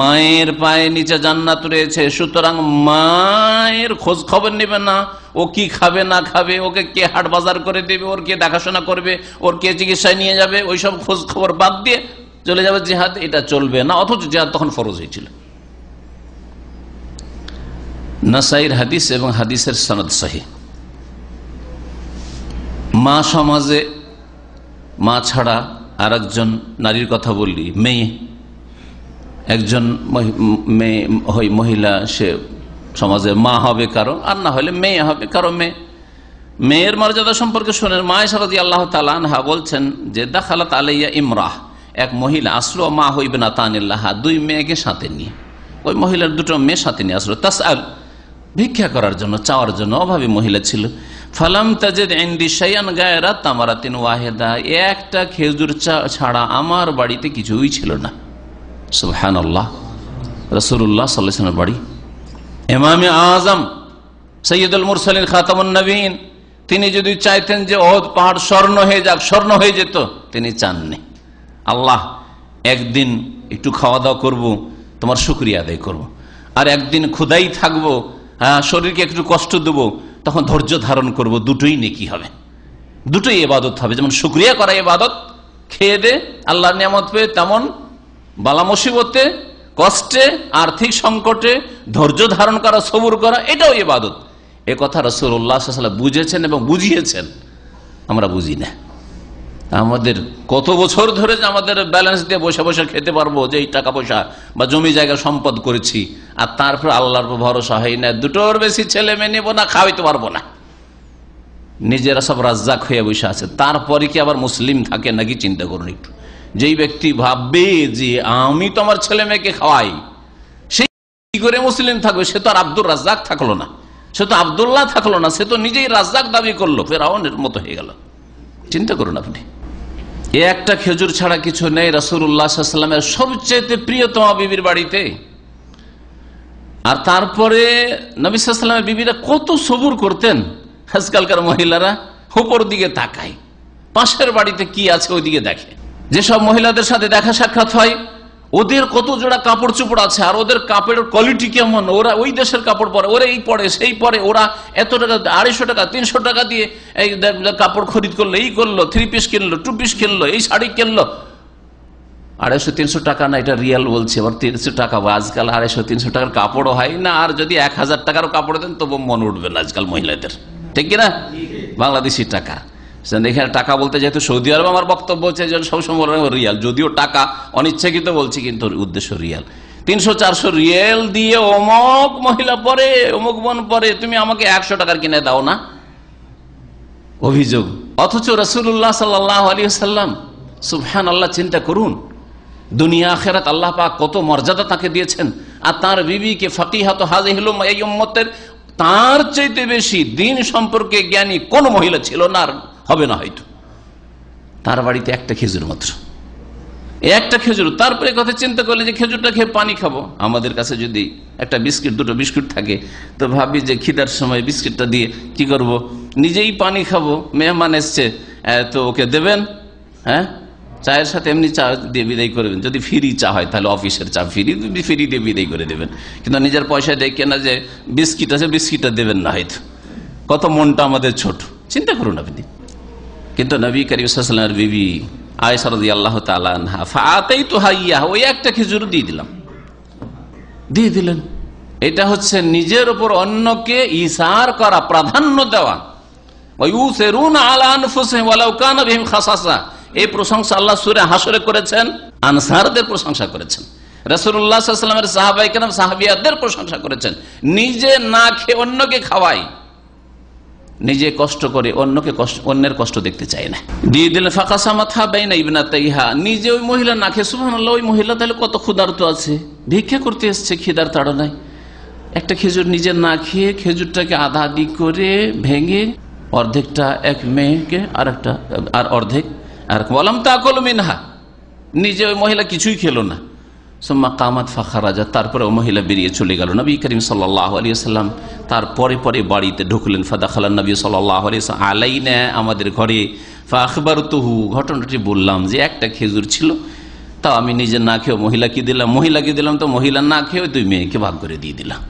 মায়ের পায়ের নিচে জান্নাত রয়েছে। সুতরাং মায়ের খোঁজ খবর নেবে না, ও কি খাবে না খাবে, ওকে কে হাট বাজার করে দেবে, ওর কে দেখাশোনা করবে, ওর কে চিকিৎসায় নিয়ে যাবে, ওইসব খোঁজ খবর বাদ দিয়ে চলে যাবে জিহাদ, এটা চলবে না। অথচ জিহাদ তখন ফরজ হয়েছিল। নাসাইর হাদিস এবং হাদিসের সনদ সহিহ। মা সমাজে, মা ছাড়া আর একজন নারীর কথা বললি, মেয়ে, একজন মহিলা, সে সমাজে মা হবে কারো, আর না হলে মেয়ে হবে কারো। মেয়ের মর্যাদা সম্পর্কে শোনেন, মা আয়েশা রাদিয়াল্লাহু তাআলা আনহা বলছেন যে দাখালাত আলাইয়া ইমরাহ, এক মহিলা আসলো, মা হইবে না তানিল্লাহা, দুই মেয়েকে সাথে নিয়ে, ওই মহিলার দুটো মেয়ে সাথে নিয়ে আসলো, তাসআল, ভিক্ষা করার জন্য, চাওয়ার জন্য, অভাবী মহিলা ছিল। ফালাম তাজিদ ইনদি শাইআন গায়রা তামারাতিন ওয়াহিদা, একটা খেজুর ছাড়া আমার বাড়িতে কিছুই ছিল না। সুবহানাল্লাহ, রাসূলুল্লাহ সাল্লাল্লাহু আলাইহি ওয়াসাল্লামের বাড়ি, ইমামে আজম সাইয়্যিদুল মুরসালিন খাতামুন নবীন, তিনি যদি চাইতেন যে ওহদ পাহাড় স্বর্ণ হয়ে যাক, স্বর্ণ হয়ে যেত, তিনি চাননি। আল্লাহ, একদিন একটু খাওয়া দাওয়া করবো, তোমার শুকরিয়া আদায় করব, আর একদিন ক্ষুধাই থাকবো, শরীরকে একটু কষ্ট দেবো, তখন ধৈর্য ধারণ করব, দুটোই নেকি হবে, দুটোই ইবাদত হবে। যেমন শুকরিয়া করা ইবাদত, খেয়ে দে আল্লাহর নিয়ামত পেয়ে, তেমন বালা মুসিবতে, কষ্টে, আর্থিক সংকটে ধৈর্য ধারণ করা, সবুর করা, এটাও ইবাদত। এ কথা রাসূলুল্লাহ সাল্লাল্লাহু আলাইহি ওয়াসাল্লাম বুঝেছেন এবং বুঝিয়েছেন, আমরা বুঝি না। আমাদের কত বছর ধরে যে আমাদের ব্যালেন্স দিয়ে বসে বসে খেতে পারবো, যে এই টাকা পয়সা বা জমি জায়গা সম্পদ করেছি, আর তারপর আল্লাহর উপর ভরসা হয় না, দুটোর বেশি ছেলে মেয়ে নেবো না, খাওয়াইতে পারবো না, নিজেরা সব রাজ্জাক হয়ে বসে আছে, তারপরে কি আবার মুসলিম থাকে নাকি? চিন্তা করুন একটু। যেই ব্যক্তি ভাববে যে আমি তো আমার ছেলে মেয়েকে খাওয়াই, সেই কি করে মুসলিম থাকবে? সে তো আর আব্দুর রাজ্জাক থাকলো না, সে তো আব্দুল্লাহ থাকলো না, সে তো নিজেই রাজ্জাক দাবি করলো, ফেরাউনের মতো হয়ে গেল। চিন্তা করুন আপনি। এ একটা খেজুর ছাড়া কিছু নেই রাসূলুল্লাহ সাল্লাল্লাহু আলাইহি ওয়াসাল্লামের সবচেয়ে প্রিয়তমা বিবির বাড়িতে। আর তারপরে নবী সাল্লাল্লাহু আলাইহি ওয়াসাল্লামের বিবিরা কত সবুর করতেন। আজকালকার মহিলারা উপর দিকে তাকায়, পাশের বাড়িতে কি আছে ওইদিকে দেখে। যেসব মহিলাদের সাথে দেখা সাক্ষাৎ হয়, ওদের কত জোড়া কাপড় চোপড় আছে, আর ওদের কাপড়ের কোয়ালিটি কেমন, ওরা ওই দেশের কাপড় পরে, ওরা এই পরে সেই পরে, ওরা এত টাকা, 250 টাকা 300 টাকা দিয়ে এই কাপড় খরিদ করলো, এই করলো, 3 পিস কিনলো, 2 পিস কিনলো, এই শাড়ি কিনলো। 250-300 টাকা না, এটা রিয়াল বলছে, আবার 300 টাকা। আজকাল 250-300 টাকার কাপড়ও হয় না, আর যদি 1000 টাকারও কাপড় দেন তবু মন উঠবে না আজকাল মহিলাদের, ঠিক কিনা? বাংলাদেশি টাকা। এখানে টাকা বলতে যেহেতু সৌদি আরব আমার বক্তব্য হচ্ছে সবসময় রিয়াল, যদিও টাকা অনিচ্ছাকৃত বলছি, কিন্তু উদ্দেশ্য রিয়াল। 300-400 রিয়াল দিয়ে অমুক মহিলা পরে, অমুক বোন পরে, তুমি আমাকে 100 টাকার কিনে দাও না, অভিযোগ। অথচ রাসূলুল্লাহ সাল্লাল্লাহু আলাইহি ওয়াসাল্লাম, সুবহানাল্লাহ, চিন্তা করুন, দুনিয়া আখিরাত আল্লাহ পাক কত মর্যাদা তাকে দিয়েছেন। আর তার বিবিকে ফাকিহাত হাযিহিল উম্মাহ, এই উম্মতের তার চাইতে বেশি দিন সম্পর্কে জ্ঞানী কোন মহিলা ছিল না, আর হবে না হয়তো। তার বাড়িতে একটা খেজুর মাত্র, একটা খেজুর। তারপরে কথা চিন্তা করলে যে খেজুরটা খেয়ে পানি খাবো। আমাদের কাছে যদি একটা বিস্কিট, 2টো বিস্কুট থাকে, তো ভাবি যে খিদার সময় বিস্কিটটা দিয়ে কি করব, নিজেই পানি খাবো। মেহমান এসছে তো ওকে দেবেন, হ্যাঁ, চায়ের সাথে এমনি চা দিয়ে বিদায় করবেন। যদি ফ্রি চা হয় তাহলে অফিসের চা ফ্রি দিয়ে বিদায় করে দেবেন, কিন্তু নিজের পয়সা দেখে না যে বিস্কিট আছে, বিস্কিটটা দেবেন না হয়তো। কত মনটা আমাদের ছোট, চিন্তা করুন আপনি। কিন্তু নবী করিম সাল্লাল্লাহু আলাইহি ওয়াসাল্লামের বিবি আয়েশা রাদিয়াল্লাহু তাআলা আনহা, ফাআতাইতুহা ইয়া, ওই একটা খেজুর দিয়ে দিলেন। এটা হচ্ছে নিজের উপর অন্যকে ইসার করা, প্রাধান্য দেওয়া। ওয়ায়ুসিরুনা আলা আনফুসিহিম ওয়ালাউ কানা বিহিম খাসাসা, এই প্রশংসা আল্লাহ সূরা হাশরে করেছেন, আনসারদের প্রশংসা করেছেন। রাসূলুল্লাহ সাল্লাল্লাহু আলাইহি ওয়াসাল্লামের সাহাবায়ে কেরাম, সাহাবিয়াদের প্রশংসা করেছেন। নিজে না খেয়ে অন্যকে খাওয়াই, নিজে কষ্ট করে অন্যকে অন্যের কষ্ট দেখতে চায় না, দিয়ে দিলেন। ফাকাসামাতহা বাইনা ইবনাতাইহা, নিজে ওই মহিলা না খেয়ে, সুবহানাল্লাহ, ওই মহিলা তাহলে কত ক্ষুধার্ত আছে, ভিক্ষা করতে এসছে খিদার তাড়নায়। একটা খেজুর নিজে না খেয়ে খেজুরটাকে আধা আধি করে ভেঙে অর্ধেকটা এক মেয়েকে, আর অর্ধেক আর বলাম তাকুল মিনহা, নিজে ওই মহিলা কিছুই খেলো না। সুম্মা কামাত ফাখারাজা, তারপরে ও মহিলা বেরিয়ে চলে গেল। নবী করিম সাল্লাল্লাহু আলাইহি ওয়াসাল্লাম তারপরে বাড়িতে ঢুকলেন। ফাদাখালান নবী সাল্লাল্লাহু আলাইহি ওয়াসাল্লাম আলাইনা, আমাদের ঘরে। ফাআখবারতুহু, ঘটনাটি বললাম যে একটা খেজুর ছিল, তাও আমি নিজে না খেয়ে মহিলাকে দিলাম, তো মহিলা না খেয়ে 2 মেয়েকে ভাগ করে দিয়ে দিলাম।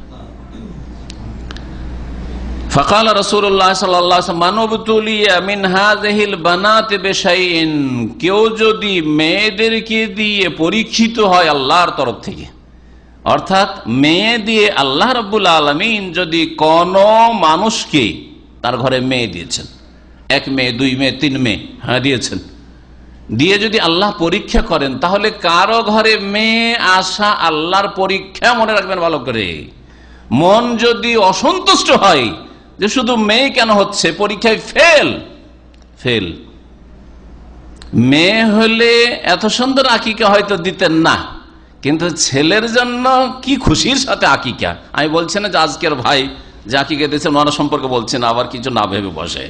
ফাকাল রাসূলুল্লাহ সাল্লাল্লাহু আলাইহি ওয়াসাল্লাম, মানবতুলিয়া মিন হাযিহিল বানাতি বিশাইইন, কেউ যদি মেয়েদেরকে দিয়ে পরীক্ষিত হয় আল্লাহর তরফ থেকে, অর্থাৎ মেয়ে দিয়ে আল্লাহ রাব্বুল আলামিন যদি কোন মানুষকে, তার ঘরে মেয়ে দিয়েছেন, 1 মেয়ে 2 মেয়ে 3 মেয়ে, হ্যাঁ দিয়েছেন, দিয়ে যদি আল্লাহ পরীক্ষা করেন, তাহলে কারো ঘরে মেয়ে আসা আল্লাহর পরীক্ষা, মনে রাখবেন ভালো করে। মন যদি অসন্তুষ্ট হয় যে শুধু মেয়ে কেন হচ্ছে, পরীক্ষায় ফেল, মেয়ে হলে এত সুন্দর আকিকা হয়তো দিতেন না, কিন্তু ছেলের জন্য কি খুশির সাথে আকিকা। আমি বলছি না যে আজকের ভাই যে আকিকা দিয়েছেন ওনার সম্পর্কে বলছি না, আবার কিছু না ভেবে বসে।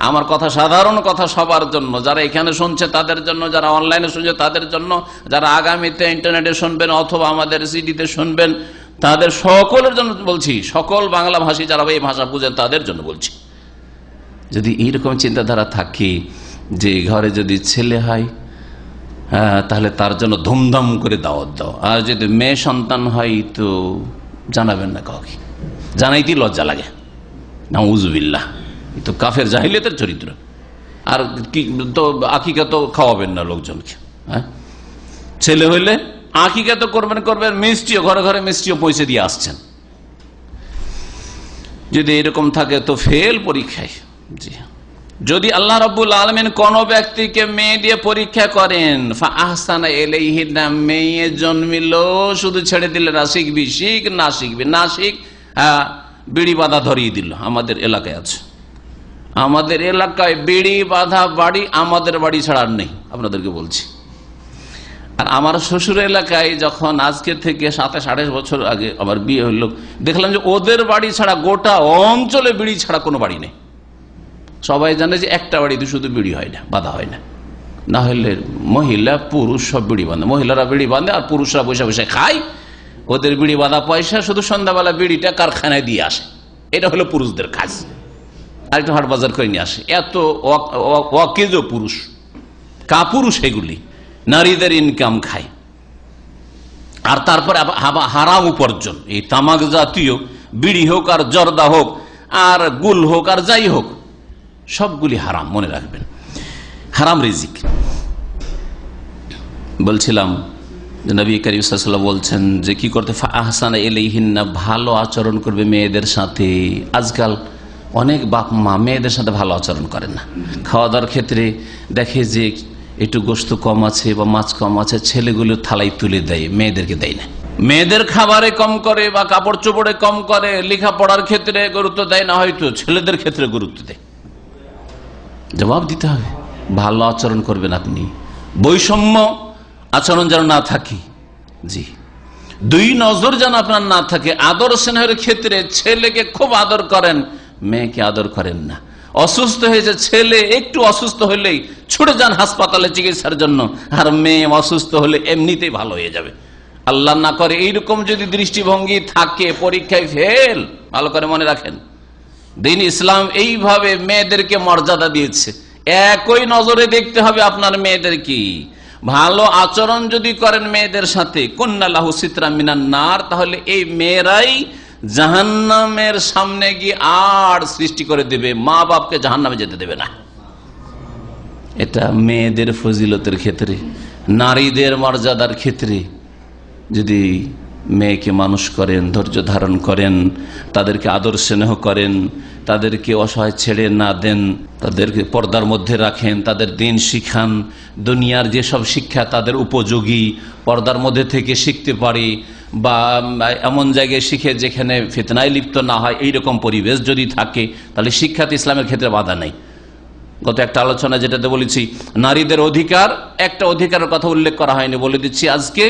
আমার কথা সাধারণ কথা, সবার জন্য, যারা এখানে শুনছে তাদের জন্য, যারা অনলাইনে শুনছে তাদের জন্য, যারা আগামীতে ইন্টারনেটে শুনবেন অথবা আমাদের সিডিতে শুনবেন, তাদের সকলের জন্য বলছি। সকল বাংলা ভাষী যারা এই ভাষা বুঝেন তাদের জন্য বলছি। যদি এইরকম চিন্তাধারা থাকে যে ঘরে যদি ছেলে হয় তাহলে তার জন্য ধুমধাম করে দাওয়াত দাও, আর যদি মেয়ে সন্তান হয় তো জানাবেন না কাউকে, জানাইতেই লজ্জা লাগে। নাউজুবিল্লাহ, তো কাফের জাহিলিয়াতের চরিত্র। আর কি তো আকিকা তো খাওয়াবেন না লোকজনকে, হ্যাঁ? ছেলে হইলে আকিকা তো করবেন, মিষ্টিও ঘরে ঘরে মিষ্টিও পৌঁছে দিয়ে আসছেন। যদি এরকম থাকে তো ফেল পরীক্ষায়। জি, যদি আল্লাহ রাব্বুল আলামিন কোন ব্যক্তিকে মেয়ে দিয়ে পরীক্ষা করেন, ফাআহসানা ইলাইহিন্না, মেয়ে জন্মিল শুধু ছেড়ে দিলে না, শিখবি শিখ, না শিখবি না শিখ, বিড়ি বাঁধা ধরিয়ে দিল। আমাদের এলাকায় আছে, আমাদের এলাকায় বিড়ি বাঁধা বাড়ি আমাদের বাড়ি ছাড়া নেই, আপনাদেরকে বলছি। আর আমার শ্বশুর এলাকায় যখন আজকে থেকে 27-28 বছর আগে আমার বিয়ে হইল, দেখলাম যে ওদের বাড়ি ছাড়া গোটা অঞ্চলে বিড়ি ছাড়া কোনো বাড়ি নেই। সবাই জানে যে একটা বাড়িতে শুধু বিড়ি হয় না, বাঁধা হয় না, না হলে মহিলা পুরুষ সব বিড়ি বাঁধে। মহিলারা বিড়ি বাঁধে আর পুরুষরা বসে বসে খায়। ওদের বিড়ি বাঁধা পয়সা শুধু সন্ধ্যাবেলা বিড়িটা কারখানায় দিয়ে আসে, এটা হলো পুরুষদের কাজ। আর একটু হাট বাজার করে নিয়ে আসে। এত অকেজো পুরুষ, কাপুরুষ এগুলি, নারীদের ইনকাম খায়। আর তারপরে হারাম উপার্জন, এই তামাক জাতীয় বিড়ি হোক আর জর্দা হোক আর গুল হোক আর যাই হোক, সবগুলি হারাম, মনে রাখবেন, হারাম রিজিক। বলছিলাম যে নবী করিম সাল্লাল্লাহু আলাইহি ওয়াসাল্লাম বলছেন যে কি করতে, ফাআহসানা ইলাইহিন্না, ভালো আচরণ করবে মেয়েদের সাথে। আজকাল অনেক বাপ মা মেয়েদের সাথে ভালো আচরণ করেন না। খাওয়া দাওয়ার ক্ষেত্রে দেখে যে একটু গোশত কম আছে বা মাছ কম আছে, ছেলেগুলো থালায় তুলে দেয়, মেয়েদেরকে দেয় না। মেয়েদের খাবারে কম করে বা কাপড় চোপড়ে কম করে, লেখাপড়ার ক্ষেত্রে গুরুত্ব দেয় না, হয়তো ছেলেদের ক্ষেত্রে গুরুত্ব দেয়। জবাব দিতে হবে, ভালো আচরণ করবেন আপনি, বৈষম্য আচরণ যেন না থাকে। জি, দুই নজর যেন আপনার না থাকে। আদর স্নেহের ক্ষেত্রে ছেলেকে খুব আদর করেন, মেয়েকে আদর করেন না। অসুস্থ হয়েছে ছেলে, একটু অসুস্থ হলেই ছুটে যান হাসপাতালে চিকিৎসার জন্য, আর মেয়ে অসুস্থ হলে এমনিতেই ভালো হয়ে যাবে। আল্লাহ না করে এইরকম যদি দৃষ্টিভঙ্গি থাকে, পরীক্ষায় ফেল। ভালো করে মনে রাখেন, দিন ইসলাম এইভাবে মেয়েদেরকে মর্যাদা দিয়েছে। একই নজরে দেখতে হবে আপনার মেয়েদের কি। ভালো আচরণ যদি করেন মেয়েদের সাথে, কুন্না লাহু সিতরা মিনান নার, তাহলে এই মেয়েরাই জাহান্নামের সামনে গিয়ে আর সৃষ্টি করে দেবে, মা বাপকে জাহান্নামে যেতে দেবে না। এটা মেয়েদের ফজিলতের ক্ষেত্রে, নারীদের মর্যাদার ক্ষেত্রে যদি মেয়েকে মানুষ করেন, ধৈর্য ধারণ করেন, তাদেরকে আদর স্নেহ করেন, তাদেরকে অসহায় ছেড়ে না দেন, তাদেরকে পর্দার মধ্যে রাখেন, তাদের দিন শিখান, দুনিয়ার যেসব শিক্ষা তাদের উপযোগী পর্দার মধ্যে থেকে শিখতে পারি, বা এমন জায়গায় শিখে যেখানে ফিতনায় লিপ্ত না হয়, এইরকম পরিবেশ যদি থাকে, তাহলে শিক্ষাতে ইসলামের ক্ষেত্রে বাধা নেই। গত একটা আলোচনা যেটাতে বলেছি নারীদের অধিকার, একটা অধিকারের কথা উল্লেখ করা হয়নি, বলে দিচ্ছি আজকে।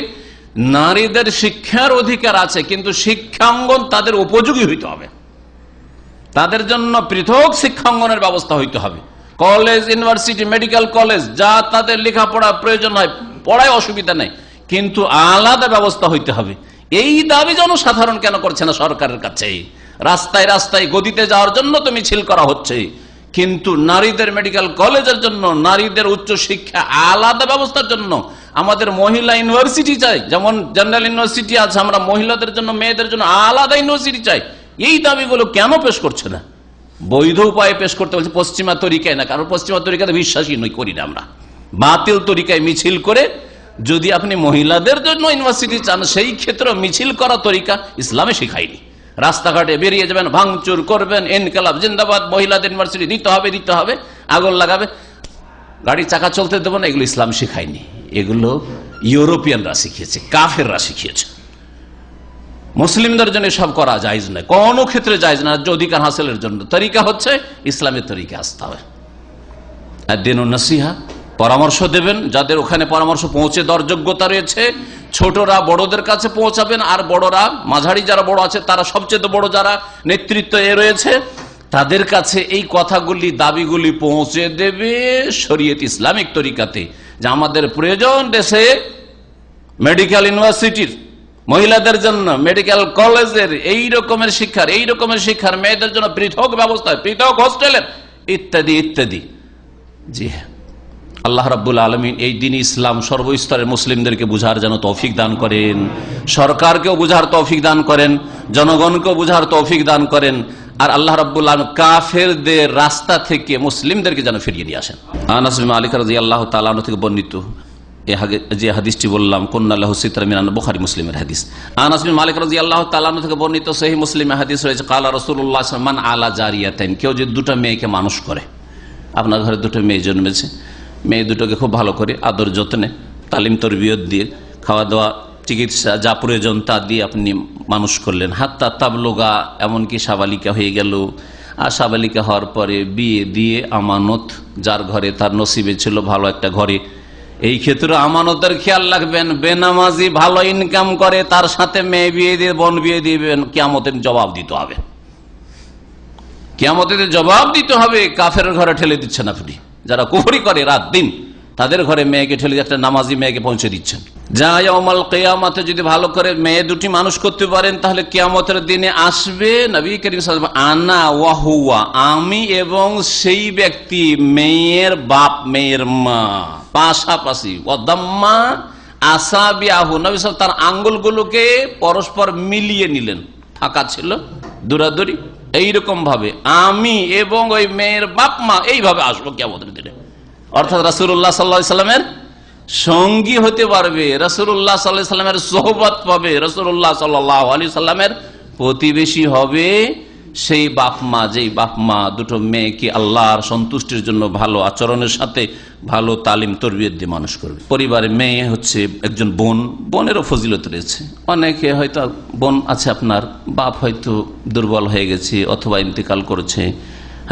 নারীদের শিক্ষার অধিকার আছে, কিন্তু শিক্ষাঙ্গন তাদের উপযোগী হইতে হবে, তাদের জন্য পৃথক শিক্ষাঙ্গনের ব্যবস্থা হইতে হবে। কলেজ, ইউনিভার্সিটি, মেডিকেল কলেজ, যা তাদের লেখাপড়া প্রয়োজন হয়, পড়ায় অসুবিধা নেই, কিন্তু আলাদা ব্যবস্থা হইতে হবে। এই দাবি জনসাধারণ কেন করছে না সরকারের কাছে? রাস্তায় রাস্তায় গদিতে যাওয়ার জন্য তো মিছিল করা হচ্ছে, কিন্তু নারীদের মেডিকেল কলেজের জন্য, নারীদের উচ্চ শিক্ষা আলাদা ব্যবস্থার জন্য আমাদের মহিলা ইউনিভার্সিটি চাই। যেমন জেনারেল ইউনিভার্সিটি আছে, আমরা মহিলাদের জন্য, মেয়েদের জন্য আলাদা ইউনিভার্সিটি চাই। এই দাবিগুলো কেন পেশ করছে না? বৈধ উপায়ে পেশ করতে বলছে, পশ্চিমা তরিকায় না। কারণ পশ্চিমা তরিকাতে বিশ্বাসী নই, করি না আমরা। বাতিল তরিকায় মিছিল করে যদি আপনি মহিলাদের জন্য ইউনিভার্সিটি চান, সেই ক্ষেত্রে মিছিল করা তরিকা ইসলামে শিখায়নি। রাস্তাঘাটে বেরিয়ে যাবেন, ভাঙচুর করবেন, ইনকালাব জিন্দাবাদ, মহিলাদের ইউনিভার্সিটি দিতে হবে, আগুন লাগাবে, গাড়ি চাকা চলতে দেবো না, এগুলো ইসলাম শিখায়নি। এগুলো ইউরোপিয়ানরা শিখিয়েছে, কাফেররা শিখিয়েছে। মুসলিমদের জন্য সব করা জায়েজ নয়, কোন ক্ষেত্রে জায়েজ না। অধিকার হাসিলের জন্য তরিকা হচ্ছে ইসলামের তরিকা আসতে হবে। আদ-দীনুন নসিহা, পরামর্শ দেবেন, যাদের ওখানে পরামর্শ পৌঁছে দেওয়ার যোগ্যতা রয়েছে। ছোটরা বড়দের কাছে পৌঁছাবেন, আর বড়রা, মাঝারি যারা বড় আছে, তারা সবচেয়ে বড় যারা নেতৃত্ব রয়েছে, তাদের কাছে এই কথাগুলি, দাবিগুলি পৌঁছে দেবে শরীয়ত ইসলামিক তরিকাতে, যে আমাদের প্রয়োজন দেশে মেডিকেল ইউনিভার্সিটির, মহিলাদের জন্য মেডিকেল কলেজের এই রকমের শিক্ষার, মেয়েদের জন্য পৃথক ব্যবস্থা, পৃথক হোস্টেলের, ইত্যাদি ইত্যাদি। জি হ্যাঁ, আল্লাহ রাব্বুল আলামিন এই দিন ইসলাম সর্বস্তরের মুসলিমদেরকে বুঝার যেন তৌফিক দান করেন, সরকারকেও বুঝার তৌফিক দান করেন, জনগণকেও বুঝার তৌফিক দান করেন। আর আল্লাহ রাব্বুল আলামিন কাফেরদের রাস্তা থেকে মুসলিমদেরকে যেন ফিরিয়ে নিয়ে আসেন। আনাস বিন মালিক রাদিয়াল্লাহু তাআলা আনহু থেকে বর্ণিত যে হাদিসটি বললাম, কুন্না লাহু সিতরা মিনান, বুখারী মুসলিমের হাদিস। আনাস বিন মালিক রাদিয়াল্লাহু তাআলা আনহু থেকে বর্ণিত সহিহ মুসলিমে হাদিস রয়েছে, ক্বালা রাসূলুল্লাহ সাল্লাল্লাহু আলাইহি ওয়াসাল্লাম, মান আলা জারিয়াতাইন, কেউ যদি দুটো মেয়েকে মানুষ করে, আপনার ঘরে দুটো মেয়ে জন্মেছে, মেয়ে দুটোকে খুব ভালো করে আদর যত্নে তালিম তরবিয়ত দিয়ে খাওয়া দাওয়া চিকিৎসা যা প্রয়োজন তা দিয়ে আপনি মানুষ করলেন, হাত্তা তাবলুগা, এমনকি সাবালিকা হয়ে গেল। আর সাবালিকা হওয়ার পরে বিয়ে দিয়ে আমানত, যার ঘরে তার নসিবে ছিল ভালো একটা ঘরে, এই ক্ষেত্রে আমানতের খেয়াল রাখবেন। বেনামাজি ভালো ইনকাম করে, তার সাথে মেয়ে বিয়ে দিয়ে বোন বিয়ে দিবেন, কিয়ামতের জবাব দিতে হবে। কিয়ামতের জবাব দিতে হবে। কাফের ঘরে ঠেলে দিচ্ছেন আপনি, যারা কুফরি করে রাত দিন, তাদের ঘরে মেয়েকে ঠেলে একটা নামাজি মেয়েকে পৌঁছে দিচ্ছেন। যা ইয়াউমাল কিয়ামতে যদি ভালো করে মেয়ে দুটি মানুষ করতে পারেন, তাহলে কিয়ামতের দিনে আসবে নবী করিম সাল্লাল্লাহু আলাইহি ওয়াসাল্লাম, আনা ওয়া হুয়া, আমি এবং সেই ব্যক্তি, মেয়ের বাপ মেয়ের মা পাশাপাশি। ওয়াদাম্মা আসাবিআহু, নবী সাল্লাল্লাহু আলাইহি ওয়াসাল্লাম তার আঙ্গুলগুলোকে পরস্পর মিলিয়ে নিলেন, ফাঁকা ছিল দূরাদূরি, এইরকম ভাবে আমি এবং ওই মেয়ের বাপ মা এইভাবে আসবো কিয়ামতের দিনে। অর্থাৎ রাসূলুল্লাহ সাল্লাল্লাহু আলাইহি সাল্লামের সঙ্গী হতে পারবে, রাসূলুল্লাহ সাল্লাল্লাহু আলাইহি সাল্লামের সোহবত পাবে, রাসূলুল্লাহ সাল্লাল্লাহু আলাইহি সাল্লামের প্রতিবেশী হবে সেই বাপ মা, যেই বাপ মা দুটো মেয়েকে আল্লাহর সন্তুষ্টির জন্য ভালো আচরণের সাথে ভালো তালিম তরবিয়ত দিয়ে মানুষ করবে। পরিবারে মেয়ে হচ্ছে একজন বোন, বোনেরও ফজিলত রয়েছে। অনেকে হয়তো বোন আছে আপনার, বাপ হয়তো দুর্বল হয়ে গেছে অথবা ইন্তেকাল করেছে,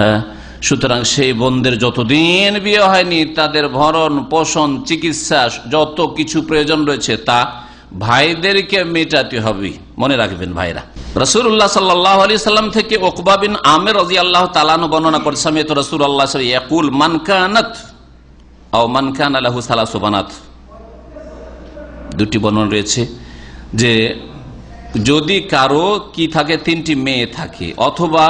হ্যাঁ, সুতরাং সেই বোনদের যতদিন বিয়ে হয়নি তাদের ভরণ পোষণ চিকিৎসা যত কিছু প্রয়োজন রয়েছে তা ভাইদেরকে মেটাতে হবে। মনে রাখবেন ভাইরা, রাসূলুল্লাহ সাল্লাল্লাহু আলাইহি সাল্লাম থেকে উকবা বিন আমির রাদিয়াল্লাহু তাআলা আনহু বর্ণনা করেছেন, সামি'তু রাসূলুল্লাহ সাল্লাল্লাহু আলাইহি ওয়াসাল্লাম ইয়াকুল, মান কানাত আও মান কানা লাহু সালাসু বানাত। দুটি বর্ণনা রয়েছে যে যদি কারো কি থাকে, তিনটি মেয়ে থাকে অথবা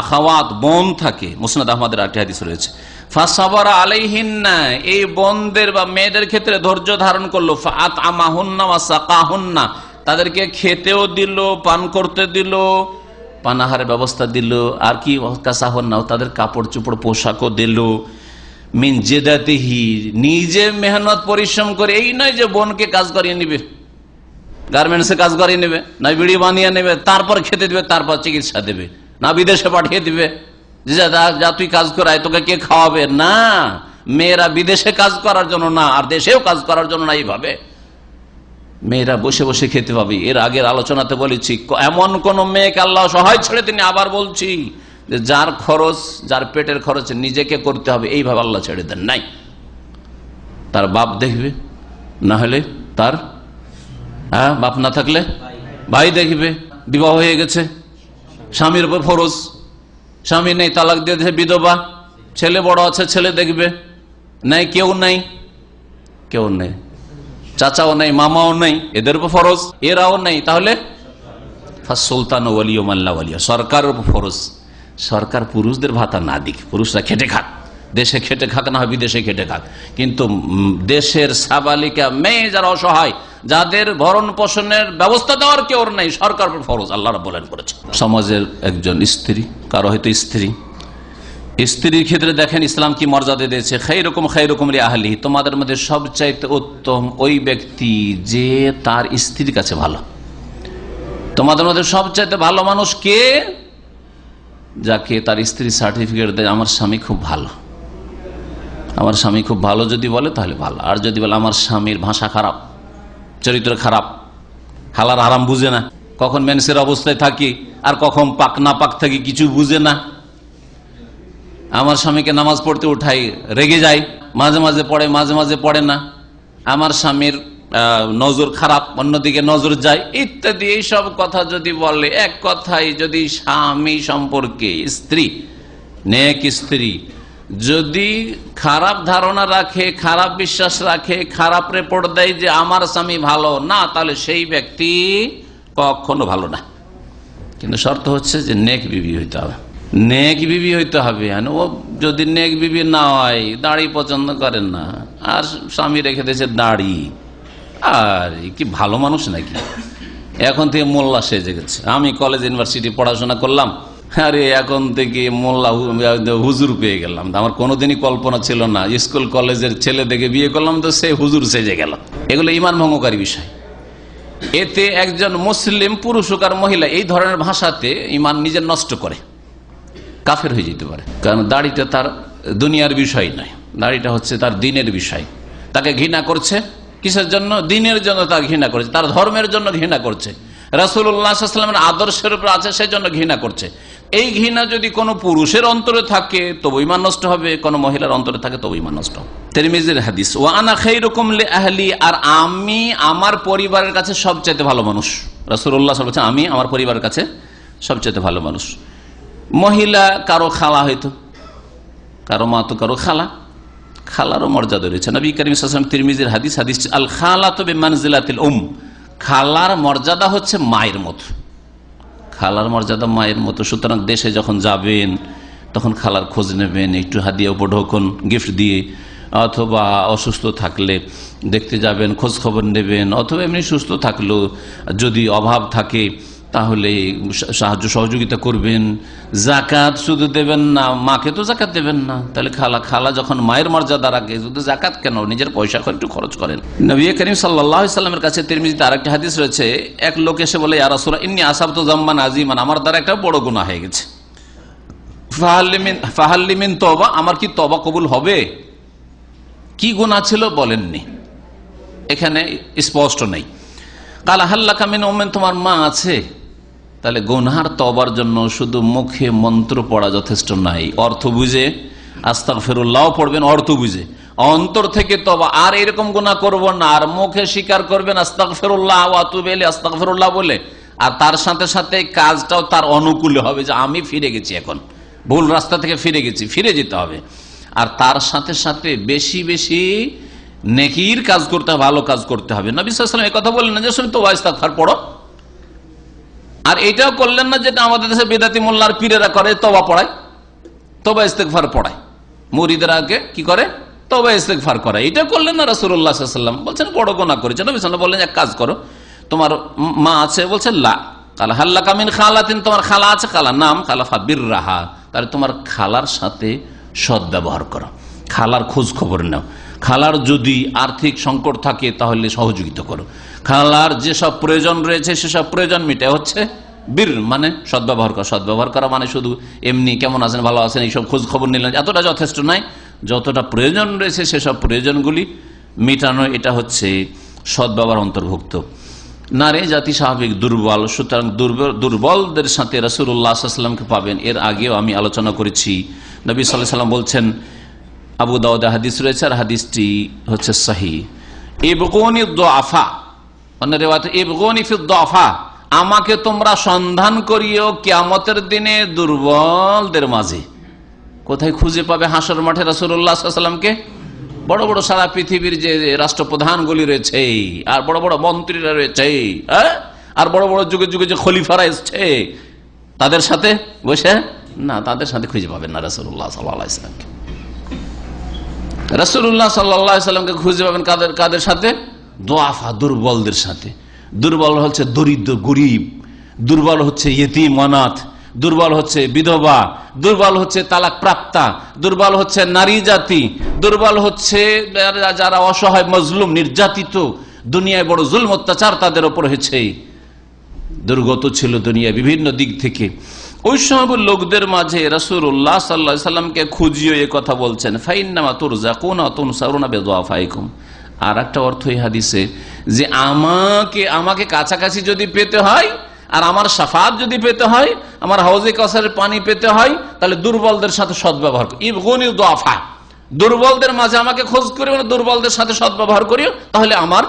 আখাওয়াত বোন থাকে, মুসনাদ আহমদের আরেকটি হাদিস রয়েছে, ফাসাবারা আলাইহিন্না, এই বোনদের বা মেয়েদের ক্ষেত্রে ধৈর্য ধারণ করলো, ফাআতআমাহুন্না ওয়া সাকাহুন্না, তাদেরকে খেতেও দিল, পান করতে দিল, পানাহারের ব্যবস্থা দিল, আর কি কাসাহুন্না, তাদের কাপড় চোপড় পোশাকও দিল, মিন জেদাতিহি, নিজে মেহনত পরিশ্রম করে, এই নয় যে বোনকে কাজ করিয়ে নিবে, গার্মেন্টসে কাজ করিয়ে নেবে, না বিড়ি বানিয়ে নেবে, তারপর খেতে দেবে, তারপর চিকিৎসা দেবে, না বিদেশে পাঠিয়ে দিবে, যা তুই কাজ করায়, তোকে কে খাওয়াবে? না, মেয়েরা বিদেশে কাজ করার জন্য না, আর দেশেও কাজ করার জন্য না, এইভাবে মেয়েরা বসে বসে খেতে পাবে। এর আগের আলোচনাতে বলেছি, এমন কোন মেয়েকে আল্লাহ সহায় ছেড়ে তিনি, আবার বলছি যে যার খরচ, যার পেটের খরচ নিজেকে করতে হবে, এইভাবে আল্লাহ ছেড়ে দেন নাই। তার বাপ দেখবে, না হলে তার বাপ না থাকলে ভাই দেখবে, বিবাহ হয়ে গেছে, স্বামীর উপর ফরজ, স্বামী নেই, তালাক দিয়ে দিয়েছে, বিধবা, ছেলে বড় আছে, ছেলে দেখবে, নাই কেউ নাই, কেউ নেই, চাচাও নেই, মামাও নেই, এদের উপর ফরজ, এরাও নেই, তাহলে সুলতান ওয়ালিয় মাল্লা ওয়ালিয়া, সরকারের উপর ফরজ। সরকার পুরুষদের ভাতা না দিক, পুরুষরা খেটে খাক, দেশে খেটে খাক, না হয় বিদেশে খেটে খাক, কিন্তু দেশের সাবালিকা মেয়ে যারা অসহায়, যাদের ভরণ পোষণের ব্যবস্থা দেওয়ার কেউ নেই, সরকার উপর ফরজ, আল্লাহ রাব্বুল আলামিন করেছে। সমাজের একজন স্ত্রী, কারো হয়তো স্ত্রীর ক্ষেত্রে দেখেন ইসলাম কি মর্যাদা দিয়েছে, খায়রুকুম লি আহলিহি, তোমাদের মধ্যে সবচাইতে উত্তম ওই ব্যক্তি যে তার স্ত্রীর কাছে ভালো। তোমাদের মধ্যে সবচাইতে ভালো মানুষ কে? যাকে তার স্ত্রী সার্টিফিকেট দেয়, আমার স্বামী খুব ভালো, আমার স্বামী খুব ভালো যদি বলে তাহলে ভালো, আর যদি বলে আমার স্বামীর ভাষা খারাপ, চরিত্র খারাপ, হালাল হারাম বুঝে না, কখন মেন্সের অবস্থায় থাকি আর কখন পাক না পাক থাকি কিছু বুঝে না, আমার স্বামীকে নামাজ পড়তে উঠাই রেগে যায়, মাঝে মাঝে পড়ে মাঝে মাঝে পড়ে না, আমার স্বামীর নজর খারাপ, অন্যদিকে নজর যায়, ইত্যাদি এইসব কথা যদি বলে, এক কথায় যদি স্বামী সম্পর্কে স্ত্রী, নেক স্ত্রী যদি খারাপ ধারণা রাখে, খারাপ বিশ্বাস রাখে, খারাপ রিপোর্ট দেয় যে আমার স্বামী ভালো না, তাহলে সেই ব্যক্তি কখনো ভালো না। কিন্তু শর্ত হচ্ছে যে নেক বিবি হইতে হবে, নেক বিবি হইতে হবে। ও যদি নেক বিবি না হয়, দাড়ি পছন্দ করেন না, আর স্বামী রেখে দিয়েছে দাড়ি, আর কি ভালো মানুষ নাকি? এখন থেকে মোল্লা সেজে গেছে। আমি কলেজ ইউনিভার্সিটি পড়াশোনা করলাম, আরে এখন থেকে মোল্লা হুজুর পেয়ে গেলাম, আমার কোনোদিনই কল্পনা ছিল না, স্কুল কলেজের ছেলে দেখে বিয়ে করলাম তো সে হুজুর সেজে গেল। এগুলো ঈমান ভঙ্গকারী বিষয়। এতে একজন মুসলিম পুরুষ হোক আর মহিলা এই ধরনের ভাষাতে ঈমান নিজের নষ্ট করে, কাফের হয়ে যেতে পারে। কারণ দাড়িটা তার দুনিয়ার বিষয় নয়, দাড়িটা হচ্ছে তার দিনের বিষয়। তাকে ঘৃণা করছে কিসের জন্য? দিনের জন্য তার ঘৃণা করছে, তার ধর্মের জন্য ঘৃণা করছে, রাসূলুল্লাহ সাল্লাল্লাহু আলাইহি ওয়াসাল্লামের আদর্শের উপর আছে সেই জন্য ঘৃণা করছে। এই ঘৃণা যদি কোনো পুরুষের অন্তরে থাকে তবে ঈমান নষ্ট হবে, কোনো মহিলার অন্তরে থাকে তবে ঈমান নষ্ট হবে। তিরমিজির হাদিস, ওয়া আনা খায়রুকুম লিআহলি, আর আমি আমার পরিবারের কাছে সবচেয়ে ভালো মানুষ। রাসূলুল্লাহ সাল্লাল্লাহু আলাইহি ওয়াসাল্লাম আমি আমার পরিবারের কাছে সবচেয়ে ভালো মানুষ। মহিলা কারো খালা হয়তো, কারো মা তো কারো খালা, খালারও মর্যাদা রয়েছে। নবী করিম সাল্লাল্লাহু আলাইহি ওয়াসাল্লাম তিরমিজির হাদিস, হাদিস আল খালাতু বিমানজিলাতিল খালার মর্যাদা হচ্ছে মায়ের মতো, খালার মর্যাদা মায়ের মতো। সুতরাং দেশে যখন যাবেন তখন খালার খোঁজ নেবেন, একটু হাদিয়া উপঢৌকন গিফট দিয়ে, অথবা অসুস্থ থাকলে দেখতে যাবেন, খোঁজ খবর নেবেন, অথবা এমনি সুস্থ থাকলেও যদি অভাব থাকে তাহলে সাহায্য সহযোগিতা করবেন। জাকাত শুধু দেবেন না, মাকে তো জাকাত দেবেন না, তাহলে খালা যখন মায়ের মর্যাদা রাখে শুধু জাকাত কেন, নিজের পয়সা করে একটু খরচ করেন। নবী করিম সাল্লাল্লাহু আলাইহি ওয়াসাল্লামের কাছে তিরমিজিতে আরেকটা হাদিস রয়েছে, এক লোক এসে বলে, ইয়া রাসূলুল্লাহ ইন্নী আসাবতু যামবান আযীমান, আমার দ্বারা একটা বড় গুনাহ হয়ে গেছে, ফাহাল লি মিন তওবা, আমার কি তওবা কবুল হবে? কি গুনাহ ছিল বলেননি, এখানে স্পষ্ট নেই। কালা হাল্লাকা মিন উম্মিন, তোমার মা আছে? তাহলে গুনহার তওবার জন্য শুধু মুখে মন্ত্র পড়া যথেষ্ট নাই, অর্থ বুঝে আস্তাগফিরুল্লাহ পড়বেন, অর্থ বুঝে অন্তর থেকে তওবা, আর এরকম গুনাহ করব না, আর মুখে স্বীকার করবেন আস্তাগফিরুল্লাহ ওয়া আতুবু ইলাইহি, আস্তাগফিরুল্লাহ বলে, আর তার সাথে সাথে কাজটাও তার অনুকূলে হবে, যে আমি ফিরে গেছি, এখন ভুল রাস্তা থেকে ফিরে গেছি, ফিরে যেতে হবে। আর তার সাথে সাথে বেশি বেশি নেকির কাজ করতে হবে, ভালো কাজ করতে হবে। নবী সাল্লাল্লাহু আলাইহি ওয়াসাল্লাম এই কথা বললেন না যে তুমি তওবা ইস্তিগফার পড়ো, আর এটাও করলেন না যেটা আমাদের দেশে বেদাতি মোল্লার পীরেরা করে, তওবা পড়ায়, তওবা ইস্তিগফার পড়ায়, মুরিদরা আগে কি করে, তওবা ইস্তিগফার করে। এটা করলেন না রাসূলুল্লাহ সাল্লাল্লাহু আলাইহি ওয়াসাল্লাম, বলছেন বড় গুনাহ করেছে। নবী সাল্লাল্লাহু আলাইহি ওয়াসাল্লাম বললেন এক কাজ করো, তোমার মা আছে? বলছে লা। কালা হাল্লাকা মিন খালাতিন, তোমার খালা আছে? খালা নাম, খালা ফাবিররাহা, তাহলে তোমার খালার সাথে সদ্ব্যবহার করো, খালার খোঁজ খবর নাও, খালার যদি আর্থিক সংকট থাকে তাহলে সহযোগিতা করো, খালার যেসব প্রয়োজন রয়েছে সেসব প্রয়োজন মিটায়, হচ্ছে বীর মানে সদ্ব্যবহার করা। সদ্ব্যবহার করা মানে শুধু এমনি কেমন আছেন, ভালো আছেন, এইসব খোঁজ খবর নিলেন, এতটা যথেষ্ট নয়, যতটা প্রয়োজন রয়েছে সেসব প্রয়োজনগুলি মেটানো, এটা হচ্ছে সদ্ব্যবহার অন্তর্ভুক্ত। নারী জাতি স্বাভাবিক দুর্বল, সুতরাং দুর্বলদের সাথে রাসূলুল্লাহ সাল্লাল্লাহু আলাইহি ওয়াসাল্লামকে পাবেন। এর আগেও আমি আলোচনা করেছি, নবী সাল্লাল্লাহু আলাইহি ওয়াসাল্লাম বলছেন, আবু দাউদে হাদিস রয়েছে আর হাদিসটি হচ্ছে সহিহ, ইবগুনি দুআফা, অন্য রিওয়ায়াতে ইবগুনি ফি দুআফা, আমাকে তোমরা সন্ধান করিও কিয়ামতের দিনে দুর্বলদের মাঝে। কোথায় খুঁজে পাবে হাসর মাঠে রাসূলুল্লাহ সাল্লাল্লাহু আলাইহি ওয়াসাল্লামকে? বড় বড় সারা পৃথিবীর যে রাষ্ট্রপ্রধানগুলি রয়েছে, আর বড় বড় মন্ত্রীরা রয়েছে, আর বড় বড় যুগে যুগে যে খলিফারা এসছে, তাদের সাথে বসে না, তাদের সাথে খুঁজে পাবেন না রাসূলুল্লাহ সাল্লাল্লাহু আলাইহি ওয়াসাল্লামকে। রাসূলুল্লাহ সাল্লাল্লাহু আলাইহি ওয়াসাল্লামকে খুঁজে পাবেন কাদের সাথে? দুআফা, দুর্বলদের সাথে। দুর্বল হচ্ছে দরিদ্র গরিব, দুর্বল হচ্ছে ইয়েতিম অনাথ, দুর্বল হচ্ছে বিধবা, দুর্বল হচ্ছে তালাক প্রাপ্তা, দুর্বল হচ্ছে নারী জাতি, দুর্বল হচ্ছে যারা অসহায় মজলুম নির্যাতিত, দুনিয়ায় বড় জুলম অত্যাচার তাদের উপর হয়েছে, দুর্গত ছিল দুনিয়া বিভিন্ন দিক থেকে। ওই সব লোকদের মাঝে রাসূলুল্লাহ সাল্লাল্লাহু আলাইহি ওয়াসাল্লামকে খুঁজিয়ে এই কথা বলছেন, ফাইন্নামা তুরজাকুনা তুনসারুনা বিদুআফাইকুম। আর একটা অর্থ এই হাদিসে যে আমাকে কাছাকাছি যদি পেতে হয়, আর আমার শাফাত যদি পেতে হয়, আমার হাউজে কাউসারের পানি পেতে হয়, তাহলে দুর্বলদের সাথে সদ্ব্যবহার করো। ইবগুনি দুআফা, দুর্বলদের মাঝে আমাকে খোঁজ করিও, দুর্বলদের সাথে সদ্ব্যবহার করিও, তাহলে আমার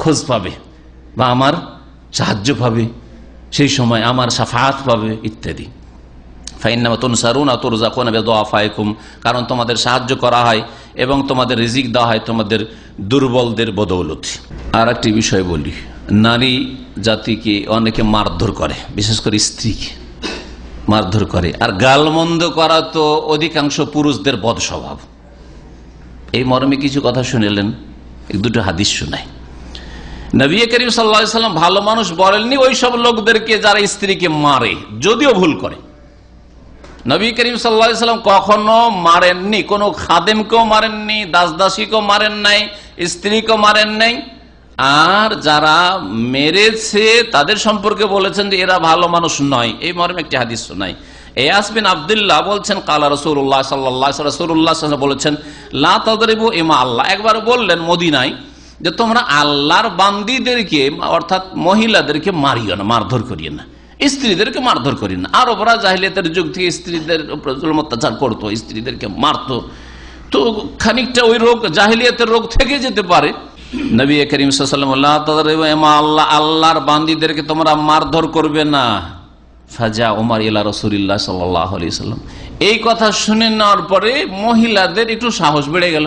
খোঁজ পাবে বা আমার সাহায্য পাবে, সেই সময় আমার শাফাত পাবে ইত্যাদি। ফাইন্নামা তুনসারুনা তুরজাকুনা বিদুআফাইকুম, কারণ তোমাদের সাহায্য করা হয় এবং তোমাদের রিজিক দেওয়া হয় তোমাদের দুর্বলদের বদৌলতে। আর একটি বিষয় বলি, নারী জাতিকে অনেকে মারধর করে, বিশেষ করে স্ত্রীকে মারধর করে, আর গালমন্দ করা তো অধিকাংশ পুরুষদের বদ স্বভাব। এই মর্মে কিছু কথা শুনেলেন, এক দুটো হাদিস শোনায়। নবী করিম সাল্লাল্লাহু আলাইহি ওয়াসাল্লাম ভালো মানুষ বলেননি ওই সব লোকদেরকে যারা স্ত্রীকে মারে, যদিও ভুল করে, নবী করিম সাল্লাল্লাহু আলাইহি সাল্লাম কখনো মারেননি, কোনো খাদেমকেও মারেননি, দাসদাসীকেও মারেন নাই, স্ত্রীকেও মারেন নাই। আর যারা মেরেছে তাদের সম্পর্কে বলেছেন যে এরা ভালো মানুষ নয়। এই মর্মে একটি হাদিস শোনাই। ইয়াস বিন আব্দুল্লাহ বলছেন কালা রাসূলুল্লাহ সাল্লাল্লাহু আলাইহি ওয়াসাল্লাম, রাসূলুল্লাহ সাল্লাল্লাহু আলাইহি ওয়াসাল্লাম বলেছেন লা তাদরিবু ইমা আল্লাহ। একবার বললেন মদিনায় যে তোমরা আল্লাহর বান্দীদেরকে অর্থাৎ মহিলাদেরকে মারিও না, মারধর করিও না, স্ত্রীদেরকে মারধর করি না। আরবরা জাহিলিয়াতের যুগ থেকে স্ত্রীদের উপর জুলুম অত্যাচার করতো, স্ত্রীদেরকে মারতো। তো খানিকটা ওই রোগ জাহিলিয়াতের রোগ থেকে যেতে পারে। নবী করিম সাল্লাল্লাহু আলাইহি ওয়াসাল্লাম আল্লাহর বান্দীদেরকে তোমরা মারধর করবে না। ফাজা ওমর ইলা রাসূলিল্লাহ সাল্লাল্লাহু আলাইহি ওয়াসাল্লাম, এই কথা শুনে নেওয়ার পরে মহিলাদের একটু সাহস বেড়ে গেল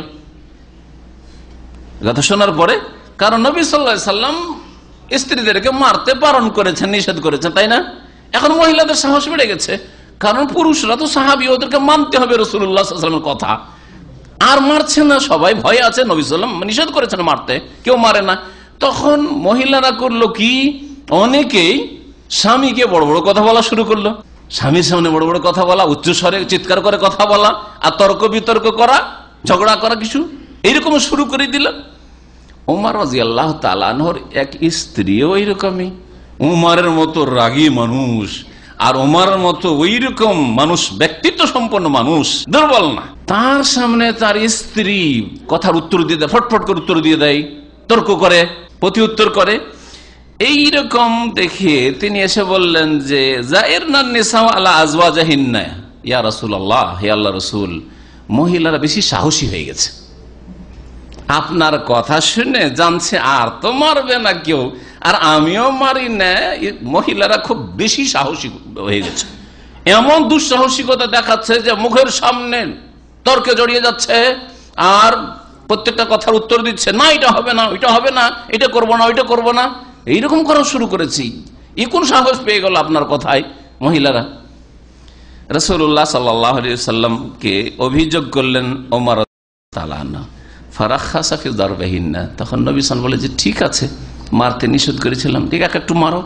কথা শোনার পরে। কারণ নবী সাল্লাল্লাহু আলাইহি ওয়াসাল্লাম স্ত্রীদেরকে মারতে বারণ করেছেন, নিষেধ করেছেন, তাই না? এখন মহিলাদের সাহস বেড়ে গেছে, কারণ পুরুষরা তো সাহাবী, ওদেরকে মানতে হবে রাসূলুল্লাহ সাল্লাল্লাহু আলাইহি ওয়াসাল্লামের কথা। আর মারছে না, সবাই ভয়ে আছে, নবী সাল্লাল্লাহু আলাইহি ওয়াসাল্লাম নিষেধ করেছেন মারতে, কেউ মারে না। তখন মহিলারা করলো কি, অনেকেই স্বামীকে বড় বড় কথা বলা শুরু করলো, স্বামীর সামনে বড় বড় কথা বলা, উচ্চস্বরে চিৎকার করে কথা বলা, আর তর্ক বিতর্ক করা, ঝগড়া করা, কিছু এইরকম শুরু করে দিল। উমর রাদিয়াল্লাহু তাআলা আনহুর এক স্ত্রীও এইরকমই, উমরের মতো রাগী মানুষ, আর উমরের মতো ওইরকম মানুষ, ব্যক্তিত্ব সম্পন্ন মানুষ, দুর্বল না। তার সামনে তার স্ত্রী কথার উত্তর দিয়ে দেয়, ফটফট করে উত্তর দিয়ে দেয়, তর্ক করে, প্রতি উত্তর করে। এইরকম দেখে তিনি এসে বললেন যে জাইরনা নিসা আলা আজওয়াজিহিন্না, ইয়া রাসূলুল্লাহ, হে আল্লাহর রাসূল, মহিলারা বেশি সাহসী হয়ে গেছে, আপনার কথা শুনে জানছে আর তো মারবে না কেউ, আর আমিও মারি না, মহিলারা খুব বেশি সাহসী হয়ে গেছে। এমন দুঃসাহসিকতা দেখাচ্ছে যে মুখের সামনে তর্কে জড়িয়ে যাচ্ছে, আর প্রত্যেকটা কথার উত্তর দিচ্ছে, না এটা হবে না, ওইটা হবে না, এটা করবো না, ওইটা করবো না, এইরকম করা শুরু করেছি। কোন সাহস পেয়ে গেল আপনার কথায় মহিলারা? রাসূলুল্লাহ সাল্লাল্লাহু আলাইহি ওয়াসাল্লামকে অভিযোগ করলেন ওমর তাআলা আনহু, ফারাখাসা ফি দারবিহিন্না। তখন নবী সাল্লাল্লাহু আলাইহি ওয়াসাল্লাম বলে যে ঠিক আছে, মারতে নিষেধ করেছিলাম, ঠিক এক একটু মারো,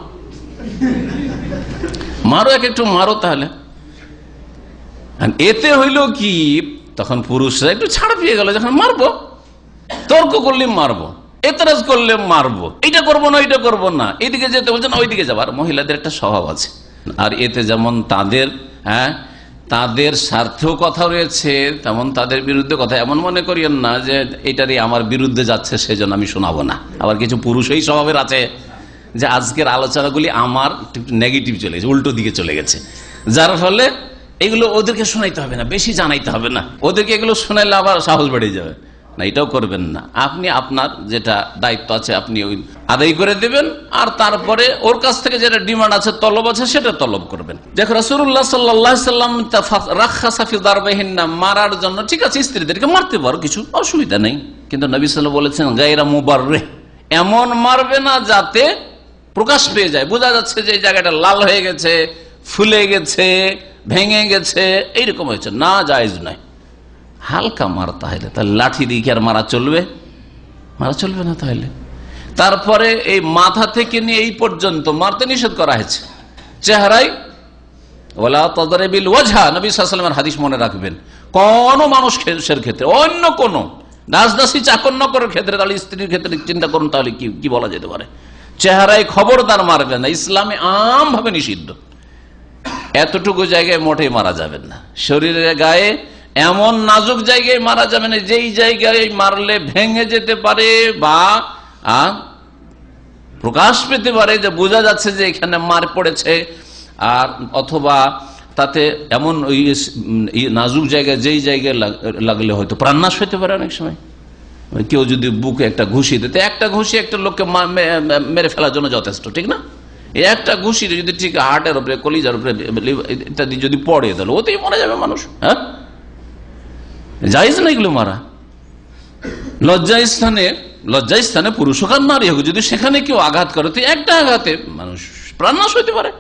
মারো, এক একটু মারো। তাহলে এতে হইল কি, তখন পুরুষরা একটু ছাড় পেয়ে গেল, যখন মারবো, তর্ক করলে মারবো, এতরাজ করলে মারবো, এটা করবো না, এটা করবো না, এইদিকে যেতে বলছে না, ওইদিকে যাবো। আর মহিলাদের একটা স্বভাব আছে, আর এতে যেমন তাদের তাদের স্বার্থেও কথা রয়েছে, তেমন তাদের বিরুদ্ধে কথা। এমন মনে করিয়েন না যে এটারই আমার বিরুদ্ধে যাচ্ছে সেজন্য আমি শোনাবো না। আবার কিছু পুরুষ এই স্বভাবের আছে যে আজকের আলোচনাগুলি আমার নেগেটিভ চলে গেছে, উল্টো দিকে চলে গেছে, যার ফলে এগুলো ওদেরকে শোনাইতে হবে না, বেশি জানাইতে হবে না, ওদেরকে এগুলো শোনাইলে আবার সাহস বেড়ে যাবে না। এটাও করবেন না, আপনি আপনার যেটা দায়িত্ব আছে আপনি ওই আদায় করে দেবেন, আর তারপরে ওর কাছ থেকে যেটা ডিমান্ড আছে, তলব আছে, সেটা তলব করবেন। দেখো রাসূলুল্লাহ সাল্লাল্লাহু আলাইহি ওয়াসাল্লাম রাখাসা ফি দারবিহিন্না, মারার জন্য ঠিক আছে, স্ত্রীদেরকে মারতে পারো, কিছু অসুবিধা নেই, কিন্তু নবী সাল্লাল্লাহু আলাইহি ওয়াসাল্লাম বলেছেন গায়রা মুবাররিহ, এমন মারবে না যাতে প্রকাশ পেয়ে যায়, বোঝা যাচ্ছে যে এই জায়গাটা লাল হয়ে গেছে, ফুলে গেছে, ভেঙে গেছে, এইরকম হয়েছে, না, জায়েজ নয়। হালকা মারা, তাহলে লাঠি দিয়ে কি আর মারা চলবে? মারা চলবে না। তাহলে তারপরে এই মাথা থেকে নিয়ে এই পর্যন্ত মারতে নিষেধ করা হয়েছে। চেহারায় ওয়ালা তাদরিবিল ওয়াজহা, নবী সাল্লাল্লাহু আলাইহি ওয়াসাল্লামের হাদিস মনে রাখবেন, কোন মানুষের ক্ষেত্রে, অন্য কোন দাসদাসী চাকর-নকরের ক্ষেত্রে, তাহলে স্ত্রীর ক্ষেত্রে চিন্তা করুন, তাহলে কি বলা যেতে পারে? চেহারায় খবরদার মারবেন না, ইসলামে আমভাবে নিষিদ্ধ। এতটুকু জায়গায় মোটেই মারা যাবেন না, শরীরের গায়ে এমন নাজুক জায়গায় মারা যাবে না যেই জায়গায় মারলে ভেঙে যেতে পারে বা প্রকাশ পেতে পারে, যে বোঝা যাচ্ছে যে এখানে মার পড়েছে, আর অথবা তাতে এমন ওই নাজুক জায়গায়, যেই জায়গায় লাগলে হয়তো প্রাণনাশ হতে পারে। অনেক সময় কেউ যদি বুকে একটা ঘুষি দিতে, একটা ঘুষি একটা লোককে মেরে ফেলার জন্য যথেষ্ট, ঠিক না? একটা ঘুষি যদি ঠিক হার্টের উপরে, কলিজার উপরে ইত্যাদি যদি পড়ে, তাহলে ওতেই মারা যাবে মানুষ। হ্যাঁ, জায়েজ না এগুলো মারা। লজ্জাস্থানে পুরুষ হোক আর নারী হোক, যদি সেখানে কেউ আঘাত করে, তো একটা আঘাতে মানুষ প্রাণনাশ হইতে পারে,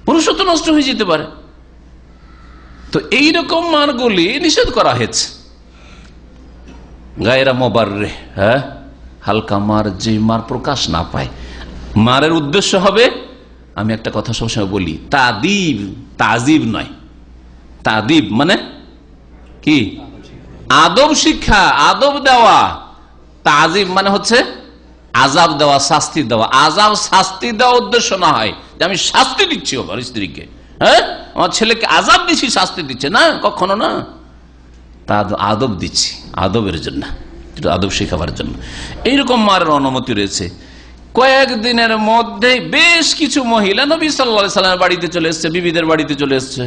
পুরুষত্ব নষ্ট হয়ে যেতে পারে। তো এইরকম মারগুলি নিষেধ করা হয়েছে। গায়রা মুবাররিহ, হ্যাঁ, হালকা মার, যে মার প্রকাশ না পায়। মারের উদ্দেশ্য হবে, আমি একটা কথা সবসময় বলি, তাজিব নয়, তাদিব মানে কি? আদব শিক্ষা, আদব দেওয়া। তাজিব মানে হচ্ছে আজাব দেওয়া, শাস্তি দেওয়া। আজাব শাস্তি দেওয়া উদ্দেশ্য না হয় যে আমি শাস্তি দিচ্ছি আমার স্ত্রীকে, হ্যাঁ আমার ছেলেকে আজাব দিচ্ছি, শাস্তি দিচ্ছে না, কখনো না। তা আদব দিচ্ছি, আদবের জন্য, আদব শেখাবার জন্য। এইরকম মারের অনুমতি রয়েছে। কয়েকদিনের মধ্যে বেশ কিছু মহিলা নবী সাল্লাল্লাহু আলাইহি সাল্লামের বাড়িতে চলে এসছে, বিবিদের বাড়িতে চলে এসছে,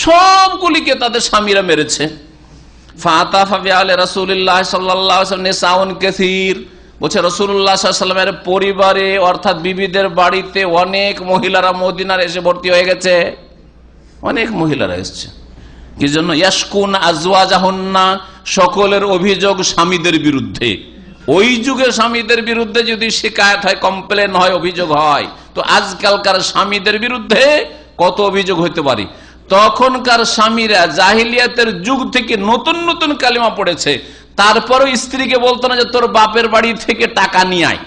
সবগুলিকে তাদের স্বামীরা মেরেছে। ফাতাফা বিআলি রাসূলুল্লাহ সাল্লাল্লাহু আলাইহি ওয়াসাল্লাম নিসাউন কাসীর, বলছে রাসূলুল্লাহ সাল্লাল্লাহু আলাইহি ওয়াসাল্লামের পরিবারে অর্থাৎ বিবিদের বাড়িতে অনেক মহিলারা মদিনার এসে ভর্তি হয়ে গেছে, অনেক মহিলারা এসছে। কি জন্য? ইয়াশকুন আজওয়াজাহুন্না, সকলের অভিযোগ স্বামীদের বিরুদ্ধে। ওই যুগে স্বামীদের বিরুদ্ধে যদি শিকায়ত হয়, কমপ্লেন হয়, অভিযোগ হয়, তো আজকালকার স্বামীদের বিরুদ্ধে কত অভিযোগ হইতে পারে। তখনকার স্বামীরা জাহিলিয়াতের যুগ থেকে নতুন নতুন কালিমা পড়েছে, তারপরও স্ত্রীকে বলতো না যে তোর বাপের বাড়ি থেকে টাকা নিয়ে আয়,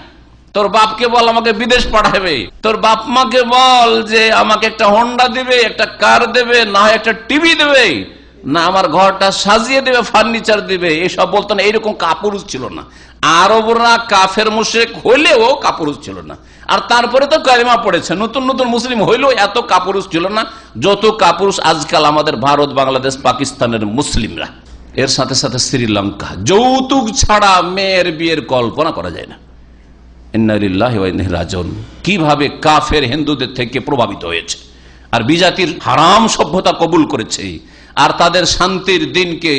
তোর বাপকে বল আমাকে বিদেশ পাঠাবে, তোর বাপ মাকে বল যে আমাকে একটা হোন্ডা দিবে, একটা কার দেবে, না হয় একটা টিভি দেবে, না আমার ঘরটা সাজিয়ে দেবে, ফার্নিচার দিবে, এসব বলতো না। এইরকম কাপুরুষ ছিল না। আরবরা কাফের মুশরিক হইলেও কাপুরুষ ছিল না। আর তারপরে তো কালিমা পড়েছে, নতুন নতুন মুসলিম হইলেও এত কাপুরুষ ছিল না যত কাপুরুষ আজকাল আমাদের ভারত, বাংলাদেশ, পাকিস্তানের মুসলিমরা। এর সাথে সাথে শ্রীলঙ্কা, যৌতুক ছাড়া মেয়ের বিয়ের কল্পনা করা যায় না। ইন্না লিল্লাহি ওয়া ইন্না ইলাইহি রাজিউন। কিভাবে কাফের হিন্দুদের থেকে প্রভাবিত হয়েছে আর বিজাতির হারাম সভ্যতা কবুল করেছে, আর তাদের শান্তির দিনকে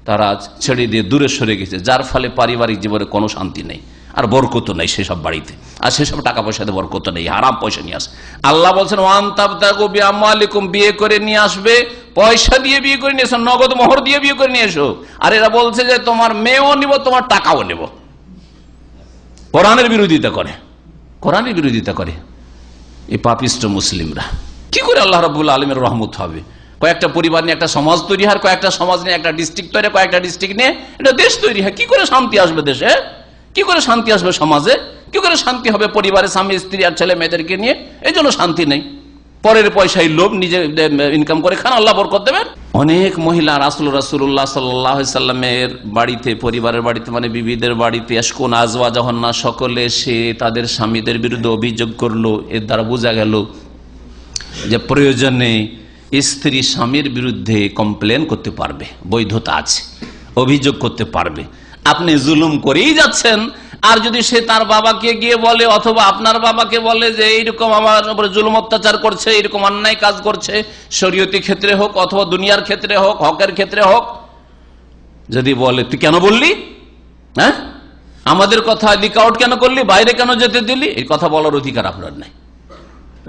তারা ছেড়ে দিয়ে দূরে সরে গেছে, যার ফলে পারিবারিক জীবনে কোনো শান্তি নেই, আর বরকত নেই সেসব বাড়িতে, আর সেসব টাকা পয়সাতে বরকত নেই, হারাম পয়সা নিয়ে আসে। আল্লাহ বলছেন ওয়ান তাবতাগু বিআমওয়ালিকুম, বিয়ে করে নিয়ে আসবে, পয়সা দিয়ে বিয়ে করে নিয়ে এসো, নগদ মোহর দিয়ে বিয়ে করে নিয়ে এসো। আর এরা বলছে যে তোমার মেয়েও নিব, তোমার টাকাও নেব। কোরআনের বিরোধিতা করে, কোরআনের বিরোধিতা করে এই পাপিষ্ট মুসলিমরা। কি করে আল্লাহ রাব্বুল আলামিনের রহমত হবে? কয়েকটা পরিবার নিয়ে একটা সমাজ তৈরি হয়, কয়েকটা সমাজ নিয়ে একটা ডিস্ট্রিক্ট তৈরি, কয়েকটা ডিস্ট্রিক্ট নিয়ে এটা দেশ তৈরি হয়। কি করে শান্তি আসবে দেশে? কি করে শান্তি আসবে সমাজে? কি করে শান্তি হবে পরিবারে, স্বামী স্ত্রী আর ছেলে মেয়েদেরকে নিয়ে? এই জন্য শান্তি নেই। পরের পয়সায় লোভ, নিজে ইনকাম করে খান, আল্লাহ বরকত দেবেন। অনেক মহিলা রাসূলুল্লাহ সাল্লাল্লাহু আলাইহি সাল্লামের বাড়িতে, পরিবারের বাড়িতে মানে বিবিদের বাড়িতে, ইয়াশকুন আজওয়াজাহুন্না, সকলে সে তাদের স্বামীদের বিরুদ্ধে অভিযোগ করলো। এর দ্বারা বোঝা গেল যে প্রয়োজনে স্ত্রী স্বামীর বিরুদ্ধে কমপ্লেন করতে পারবে, বৈধতা আছে, অভিযোগ করতে পারবে। আপনি জুলুম করেই যাচ্ছেন, আর যদি সে তার বাবাকে গিয়ে বলে অথবা আপনার বাবাকে বলে যে এইরকম আমার উপরে জুলুম অত্যাচার করছে, এরকম অন্যায় কাজ করছে, শরীয়তি ক্ষেত্রে হোক অথবা দুনিয়ার ক্ষেত্রে হোক, হকের ক্ষেত্রে হোক, যদি বলে তুই কেন বললি, হ্যাঁ আমাদের কথা লিক আউট কেন করলি, বাইরে কেন যেতে দিলি, এই কথা বলার অধিকার আপনার নাই।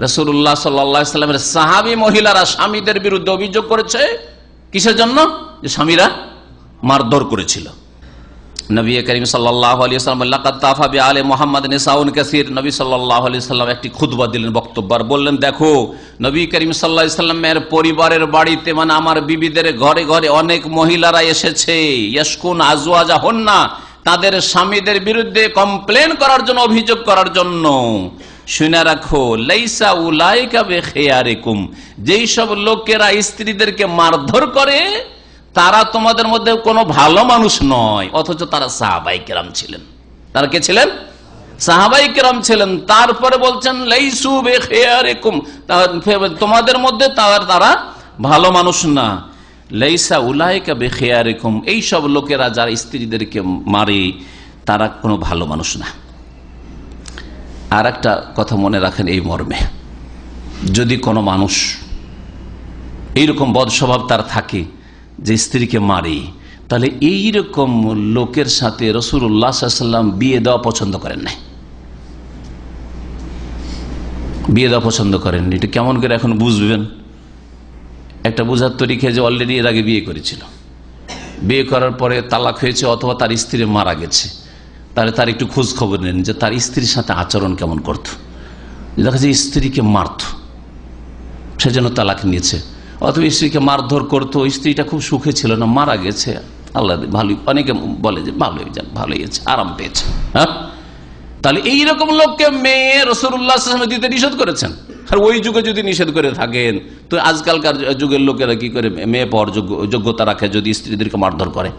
রাসূলুল্লাহ সাল্লাল্লাহু আলাইহি সাল্লামের সাহাবী মহিলারা স্বামীদের বিরুদ্ধে অভিযোগ করেছে, কিসের জন্য? যে স্বামীরা মারধর করেছিল। নবী করিম সাল্লাল্লাহু আলাইহি ওয়াসাল্লাম লাকাদ তাফা বিআলি মুহাম্মাদ নিসাউন কাসীর, নবী সাল্লাল্লাহু আলাইহি ওয়াসাল্লাম একটি খুতবা দিলেন, বক্তব্য, আর বললেন দেখো নবী করিম সাল্লাল্লাহু আলাইহি ওয়াসাল্লামের পরিবারের বাড়িতে মানে আমার বিবিদের ঘরে ঘরে অনেক মহিলারা এসেছে, ইয়াশকুন আজওয়াজাহুন্না, তাদের স্বামীদের বিরুদ্ধে কমপ্লেন করার জন্য, অভিযোগ করার জন্য। শুনে রাখো লাইসা উলাইকা বিখিয়ারিকুম, যেই সব লোকেরা স্ত্রীদেরকে মারধর করে তারা তোমাদের মধ্যে কোনো ভালো মানুষ নয়, অথচ তারা সাহাবায়ে কেরাম ছিলেন। তারা কে ছিলেন? সাহাবায়ে কেরাম ছিলেন। তারপরে বলছেন লাইসু বিখিয়ারিকুম, তোমাদের মধ্যে তারা ভালো মানুষ না। লাইসা উলাইকা বিখিয়ারিকুম, এই সব লোকেরা যারা স্ত্রীদেরকে মারে তারা কোনো ভালো মানুষ না। আর একটা কথা মনে রাখেন এই মর্মে, যদি কোনো মানুষ এইরকম বদ স্বভাব তার থাকে যে স্ত্রীকে মারে, তাহলে এইরকম লোকের সাথে রাসূলুল্লাহ সাল্লাল্লাহু আলাইহি ওয়াসাল্লাম বিয়ে দেওয়া পছন্দ করেন নাই, বিয়ে দেওয়া পছন্দ করেন। এটা কেমন করে এখন বুঝবেন? একটা বোঝার তরিকা যে অলরেডি এর আগে বিয়ে করেছিল, বিয়ে করার পরে তালাক হয়েছে অথবা তার স্ত্রী মারা গেছে, তাহলে তার একটু খোঁজ খবর নেন যে তার স্ত্রীর সাথে আচরণ কেমন করত। দেখা যায় স্ত্রীকে মারত, সেজন্য তালাক নিয়েছে, অথবা স্ত্রীকে মারধর করতো, স্ত্রীটা খুব সুখে ছিল না, মারা গেছে, আল্লাহ ভালোই, অনেকে বলে যে ভালোই যান, ভালোই আছে, আরাম পেয়েছে। হ্যাঁ, তাহলে এইরকম লোককে মেয়ে রাসূলুল্লাহ সাল্লাল্লাহু আলাইহি ওয়াসাল্লাম দিতে নিষেধ করেছেন। আর ওই যুগে যদি নিষেধ করে থাকেন, তো আজকালকার যুগের লোকেরা কি করে মেয়ে পাওয়ার যোগ্যতা রাখে যদি স্ত্রীদেরকে মারধর করে?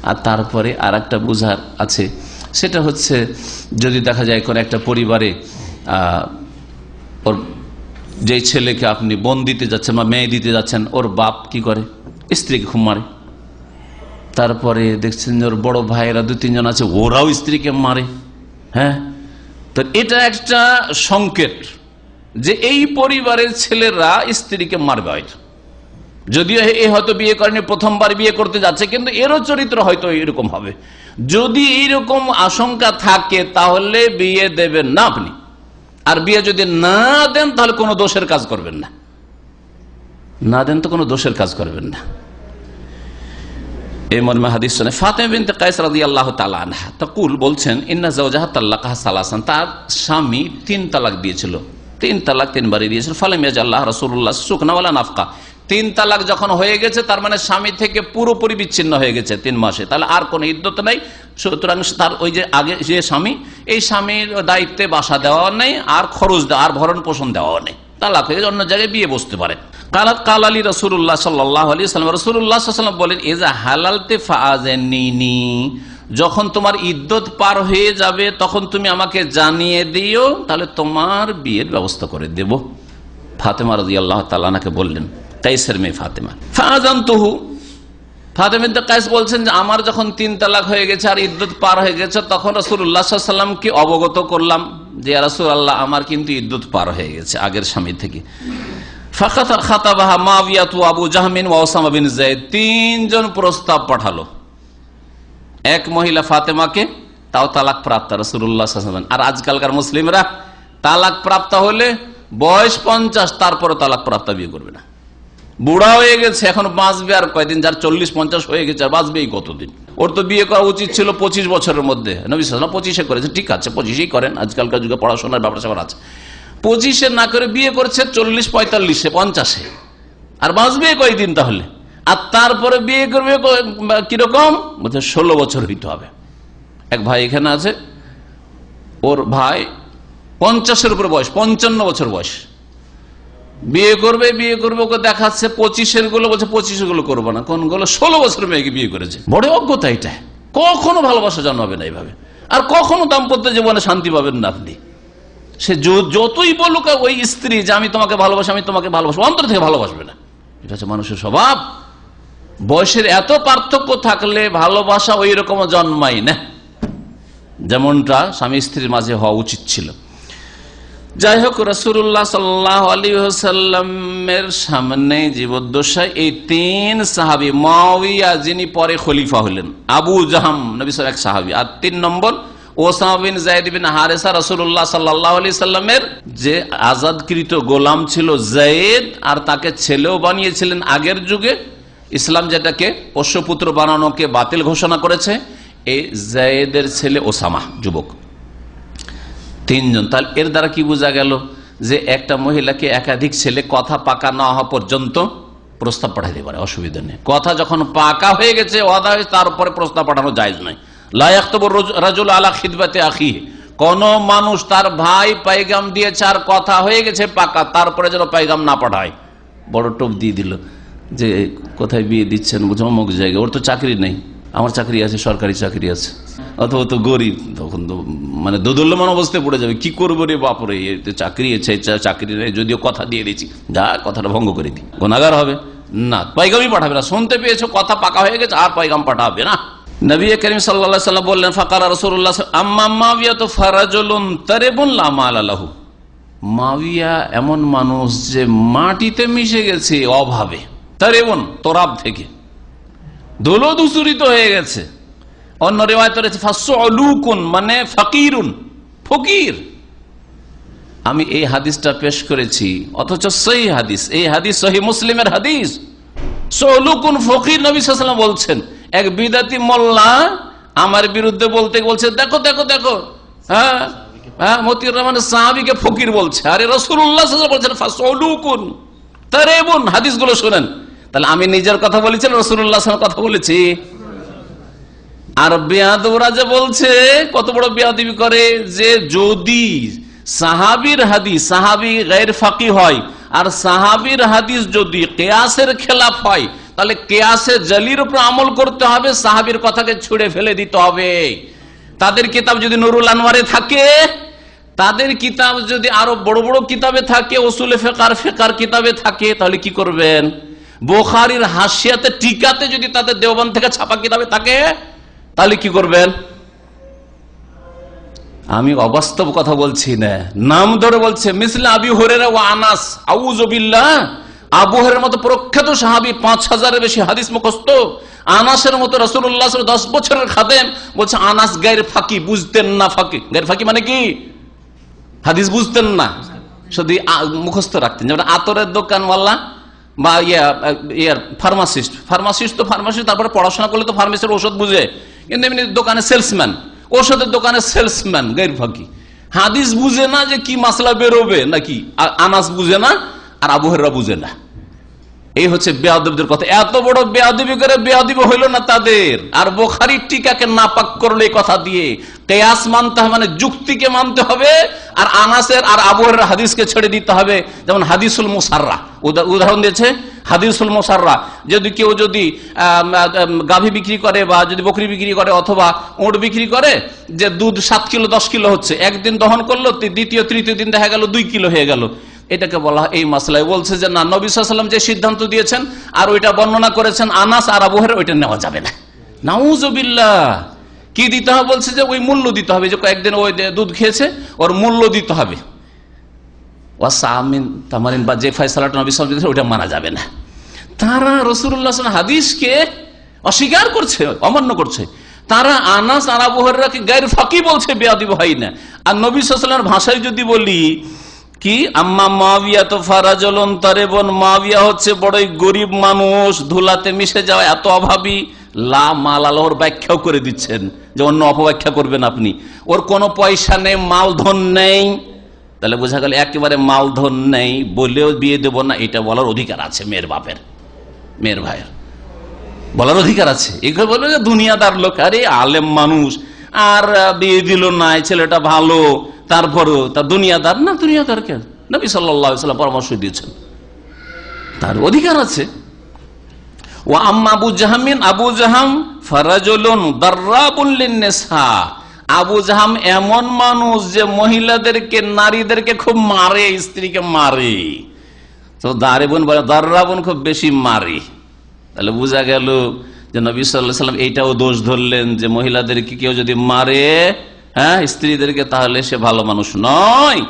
আর তারপরে আর একটা বোঝার আছে, সেটা হচ্ছে যদি দেখা যায় কোনো একটা পরিবারে ওর যে ছেলেকে আপনি বোন দিতে যাচ্ছেন বা মেয়ে দিতে যাচ্ছেন, ওর বাপ কি করে, স্ত্রীকে খুব মারে। তারপরে দেখছেন ওর বড় ভাইয়েরা 2-3 জন আছে, ওরাও স্ত্রীকে মারে। হ্যাঁ, তো এটা একটা সংকেত যে এই পরিবারের ছেলেরা স্ত্রীকে মারবে। হয়তো যদিও এ হয়তো বিয়ে করেনি, প্রথমবার বিয়ে করতে যাচ্ছে, কিন্তু এরও চরিত্র হয়তো এরকম হবে। যদি এইরকম আশঙ্কা থাকে তাহলে বিয়ে দেবেন না আপনি। আর বিয়ে যদি না দেন তাহলে কোনো দোষের কাজ করবেন না, না দেন তো কোনো দোষের কাজ করবেন না। এই মর্মে হাদিস শুনে ফাতেমা বিনতে কায়েস রাদিয়াল্লাহু তাআলা আনহা তাকুল বলছেন, ইন্না যাওজাহা তাল্লাকাহা সালাসান, তার স্বামী 3 তালাক দিয়েছিল, 3 তালাক 3 বারই দিয়েছিল। ফালাম ইয়াজাল্লাহ রাসূলুল্লাহ সুকনা ওয়ালা নাফকা, 3 তালাক যখন হয়ে গেছে তার মানে স্বামী থেকে পুরোপুরি বিচ্ছিন্ন হয়ে গেছে 3 মাসে, তাহলে আর কোনো ইদ্যত নাই। সুতরাং তার ওই যে আগে যে স্বামী, এই স্বামীর দায়িত্বে বাসা দেওয়া নেই, আর খরচ দেওয়া আর ভরণ পোষণ দেওয়া নেই, তালাক হয়ে অন্য জায়গায় বিয়ে বসতে পারে। কাল আলী রাসূলুল্লাহ সাল্লাল্লাহু আলাইহি ওয়াসাল্লাম, রাসূলুল্লাহ সাল্লাল্লাহু আলাইহি ওয়াসাল্লাম বলেন, ইজা হালালতে ফাআযানিনি, যখন তোমার ইদ্যত পার হয়ে যাবে তখন তুমি আমাকে জানিয়ে দিও, তাহলে তোমার বিয়ের ব্যবস্থা করে দেব। ফাতেমা রাদিয়াল্লাহু তাআলা আনহাকে বললেন, কায়েসের মেয়ে ফাতেমা, ফাআযানতুহু, ফাতেমা বিনতে কায়েস বলছেন যে আমার যখন 3 তালাক হয়ে গেছে আর ইদ্যত পার হয়ে গেছে, তখন রাসূলুল্লাহ সাল্লাল্লাহু আলাইহি ওয়াসাল্লামকে অবগত করলাম যে ইয়া রাসূলুল্লাহ, আমার কিন্তু ইদ্যত পার হয়ে গেছে আগের স্বামী থেকে। ফাখাতাবাহা মুআবিয়া ওয়া আবু জাহমিন ওয়া উসামা বিন যায়েদ, 3 জন প্রস্তাব পাঠালো। এক মহিলা ফাতেমাকে, তাও তালাক প্রাপ্ত, রাসূলুল্লাহ সাল্লাল্লাহু আলাইহি ওয়াসাল্লাম। আর আজকালকার মুসলিমরা তালাক প্রাপ্ত হলে বয়স 50, তারপরে তালাক প্রাপ্ত বিয়ে করবে না। বুড়া হয়ে গেছে, এখন বাঁচবে আর কয়দিন, যার 40-50 হয়ে গেছে আর বাঁচবেই কতদিন। ওর তো বিয়ে করা উচিত ছিল 25 বছরের মধ্যে। নবী সাল্লাল্লাহু আলাইহি ওয়াসাল্লাম 25-এ করেছে, ঠিক আছে 25-এই করেন, আজকালকার যুগে পড়াশোনার ব্যাপার স্যাপার আছে। 25-এ না করে বিয়ে করছে 40-45-এ 50-এ, আর বাঁচবে কয়দিন তাহলে? আর তারপরে বিয়ে করবে কিরকম, বলছে 16 বছর হইতে হবে। এক ভাই এখানে আছে, ওর ভাই 50-এর উপরে বয়স, 55 বছর বয়স, বিয়ে করবে ওকে দেখাচ্ছে 25-এর গুলো, বলছে 25-এর গুলো করবো না, কোনগুলো 16 বছর মেয়েকে বিয়ে করেছে। বড় অজ্ঞতা এটা, কখনো ভালোবাসা জন্মাবে না এইভাবে, আর কখনো দাম্পত্য জীবনে শান্তি পাবেন না আপনি। সে যতই বলুক ওই স্ত্রী যে আমি তোমাকে ভালোবাসি, আমি তোমাকে ভালোবাসবো, অন্তর থেকে ভালোবাসবে না। এটা হচ্ছে মানুষের স্বভাব। বয়সের এত পার্থক্য থাকলে ভালোবাসা ওই রকম জন্মাই না, যেমনটা স্বামী স্ত্রীর মাঝে হওয়া উচিত ছিল। যাই হোক, রাসূলুল্লাহ সাল্লাল্লাহু আলাইহি ওয়াসাল্লামের সামনে জীবদ্দশায় এই 3 সাহাবী, মুআবিয়া যিনি পরে খলিফা হলেন, আবু জাহম নবী সাল্লাল্লাহু আলাইহি সাহাবী, আর 3 নম্বর ওসামা বিন যায়েদ বিন হারেসা, রাসূলুল্লাহ সাল্লাল্লাহু আলাইহি সাল্লামের যে আজাদকৃত গোলাম ছিল যায়েদ, আর তাকে ছেলেও বানিয়েছিলেন আগের যুগে। ইসলাম যেটাকে পোষ্যপুত্র বানানোকে বাতিল ঘোষণা করেছে, এই যায়েদের ছেলে ওসামা যুবক। 3 জন। তাহলে এর দ্বারা কি বোঝা গেল যে একটা মহিলাকে একাধিক ছেলে কথা পাকা না হওয়া পর্যন্ত প্রস্তাব পাঠাইতে পারে, অসুবিধা নেই। কথা যখন পাকা হয়ে গেছে, ওয়াদা হয়ে, তারপরে প্রস্তাব পাঠানো জায়েজ নয়। লা ইয়াখতুবু রাজুল আলা খিদবাতি আখিহি, কোন মানুষ তার ভাই পায়গাম দিয়েছে আর কথা হয়ে গেছে পাকা, তারপরে যেন পায়গাম না পাঠায়। বড় টোপ দিয়ে দিল যে কোথায় বিয়ে দিচ্ছেন, বুঝো অমুক জায়গায়, ওর তো চাকরি নেই, আমার চাকরি আছে, সরকারি চাকরি আছে, অথবা তো গরিব, তখন তো মানে দোদুল্যমান অবস্থায় পড়ে যাবে, কি করবো রে বাপরে, চাকরি আছে, চাকরি নেই, যদিও কথা দিয়ে দিচ্ছি, যা কথাটা ভঙ্গ করে দিই, গুনাহগার হবে না, পায়গামই পাঠাবে না। শুনতে পেয়েছো কথা পাকা হয়ে গেছে, আর পায়গাম পাঠাবে না। নবী করিম সাল্লাল্লাহু আলাইহি ওয়াসাল্লাম বললেন, ফাকারা রাসূলুল্লাহ আম্মা মুআবিয়া তো ফারাজুলুন তারিবুন লা মাল লাহু, মুআবিয়া এমন মানুষ যে মাটিতে মিশে গেছে অভাবে, তারিবুন তোরাব থেকে ধুলো ধূসরিত হয়ে গেছে। অন্য রিওয়ায়াতে রয়েছে ফাসউলুকুন, মানে ফকিরুন, ফকির। আমি এই হাদিসটা পেশ করেছি, অথচ সহিহ হাদিস, এই হাদিস সহিহ মুসলিমের হাদিস। সউলুকুন ফকির, নবী সাল্লাল্লাহু আলাইহি ওয়াসাল্লাম বলছেন। এক বিদাতি মোল্লা আমার বিরুদ্ধে বলছে, দেখো দেখো দেখো, হ্যাঁ মতিউর রহমানের সাহাবীকে ফকির বলছে, আরে রাসূলুল্লাহ সাল্লাল্লাহু আলাইহি ওয়াসাল্লাম বলছেন ফাসউলুকুন তারিবুন। হাদিসগুলো শুনেন। তাহলে আমি নিজের কথা বলেছি, রাসূলুল্লাহ সাল্লাল্লাহু আলাইহি ওয়াসাল্লাম কথা বলেছি। আর বেয়াদবরা যে বলছে, কত বড় বেয়াদবি করে, যে যদি সাহাবীর হাদিস, সাহাবী গায়র ফাকি হয়, আর সাহাবীর হাদিস যদি কিয়াসের খেলাফ হয় তাহলে কিয়াসে জলির উপর আমল করতে হবে, সাহাবীর কথাকে ছুঁড়ে ফেলে দিতে হবে। তাদের কিতাব যদি নুরুল আনওয়ারে থাকে, তাদের কিতাব যদি আরো বড় বড় কিতাবে থাকে, উসুলে ফিকহের কিতাবে থাকে, তাহলে কি করবেন? বুখারীর হাসিয়াতে টিকাতে যদি তাদের দেওবন্দ থেকে ছাপা কিতাবে থাকে তাহলে কি করবেন? আমি অবাস্তব কথা বলছি না, নাম ধরে বলছে। মিসলে আবি হুরায়রা ওয়া আনাস, আউযু বিল্লাহ। আবু হুরায়রার মতো প্রখ্যাত সাহাবী, 5000-এর বেশি হাদিস মুখস্থ। আনাসের মতো রাসূলুল্লাহ 10 বছরের খাদেম, বলছে আনাস গায়র ফাকি, বুঝতেন না। ফাকি, গায়র ফাকি মানে কি? হাদিস বুঝতেন না, শুধু মুখস্থ রাখতেন। যেমন আতরের দোকানওয়ালা বা ফার্মাসিস্ট তো ফার্মাসিস্ট, তারপরে পড়াশোনা করলে তো ফার্মেসির ওষুধ বুঝে, কিন্তু এমনি দোকানে সেলসম্যান, ওষুধের দোকানে সেলসম্যান, গায়র ফাকি। হাদিস বুঝে না যে কি মাসলা বেরোবে নাকি, আনাস বুঝে না আর আবু হুরায়রা বুঝে না। এই হচ্ছে বেয়াদবদের কথা। এত বড় বেয়াদবি করে বেয়াদবি হইল না তাদের। আর বুখারীর টিকাকে নাপাক করলে কথা দিয়ে কিয়াস মানতে হবে, মানে যুক্তিকে মানতে হবে, আর আনাসের আর আবু হুরায়রার হাদিসকে ছেড়ে দিতে হবে। যেমন হাদিসুল মুসাররা উদাহরণ দিয়েছে। হাদিসুল মুসাররা, যদি কেউ যদি গাভী বিক্রি করে বা যদি বকরি বিক্রি করে অথবা উট বিক্রি করে, যে দুধ 7 কিলো 10 কিলো হচ্ছে, একদিন দহন করলো, দ্বিতীয় তৃতীয় দিন দেখা গেল 2 কিলো হয়ে গেল, এটাকে বলা হয় এই মাসলায় বলছে যে না, নবী সাল্লাল্লাহু আলাইহি ওয়াসাল্লাম যে সিদ্ধান্ত দিয়েছেন আর ওইটা বর্ণনা করেছেন আনাস আর আবু হুরায়রা, ওইটা নেওয়া যাবে না। নাউযুবিল্লাহ। কি দিতে হবে? বলছে যে ওই মূল্য দিতে হবে, যে কয়েকদিন ওই দুধ খেয়েছে ওর মূল্য দিতে হবে। ওয়াসামিন তামারিন বা যে ফয়সালাটা নবী সাল্লাল্লাহু আলাইহি ওয়াসাল্লাম, ওইটা মানা যাবে না। তারা রাসূলুল্লাহ সাল্লাল্লাহু আলাইহি ওয়াসাল্লাম হাদিসকে অস্বীকার করছে, অমান্য করছে। তারা আনাস আর আবু হুরায়রাকে গায়র ফাকি বলছে, বেয়াদবি হয় না। আর নবী সাল্লাল্লাহু আলাইহি ওয়াসাল্লামের ভাষায় যদি বলি কি, আম্মা মুআবিয়া তো ফারাজুলুন তারিবুন, মুআবিয়া হচ্ছে বড়ই গরিব মানুষ, ধুলাতে মিশে যাওয়া, এত অভাবী। লা মাল আলা, ওর ব্যাখ্যাও করে দিচ্ছেন যে অন্য অপব্যাখ্যা করবেন আপনি। ওর কোনো পয়সা নেই, মালধন নেই। তাহলে বোঝা গেল একেবারে মালধন নেই বলেও বিয়ে দেব না, এটা বলার অধিকার আছে মেয়ের বাপের, মেয়ের ভাইয়ের বলার অধিকার আছে। এগুলো বলবে যে দুনিয়াদার লোক, আরে আলেম মানুষ আর বিয়ে দিল না, ছেলেটা ভালো, তারপরও তার দুনিয়াদার না। দুনিয়াদার কেন? নবী সাল্লাল্লাহু আলাইহি ওয়াসাল্লাম পরামর্শ দিয়েছেন, তার অধিকার আছে। ও আম্মা আবু জাহামিন, আবু জাহাম ফারাজুলুন দাররাবুন লিন-নিসা, আবু জাহাম এমন মানুষ যে মহিলাদেরকে, নারীদেরকে খুব মারে, স্ত্রীকে মারে। তো দারিবুন বলে, দাররাবুন খুব বেশি মারে। তাহলে বোঝা গেল যে নবী সাল্লাল্লাহু আলাইহি ওয়াসাল্লাম এইটাও দোষ ধরলেন যে মহিলাদেরকে কেউ যদি মারে, হ্যাঁ, স্ত্রীদেরকে, তাহলে সে ভালো মানুষ নয়।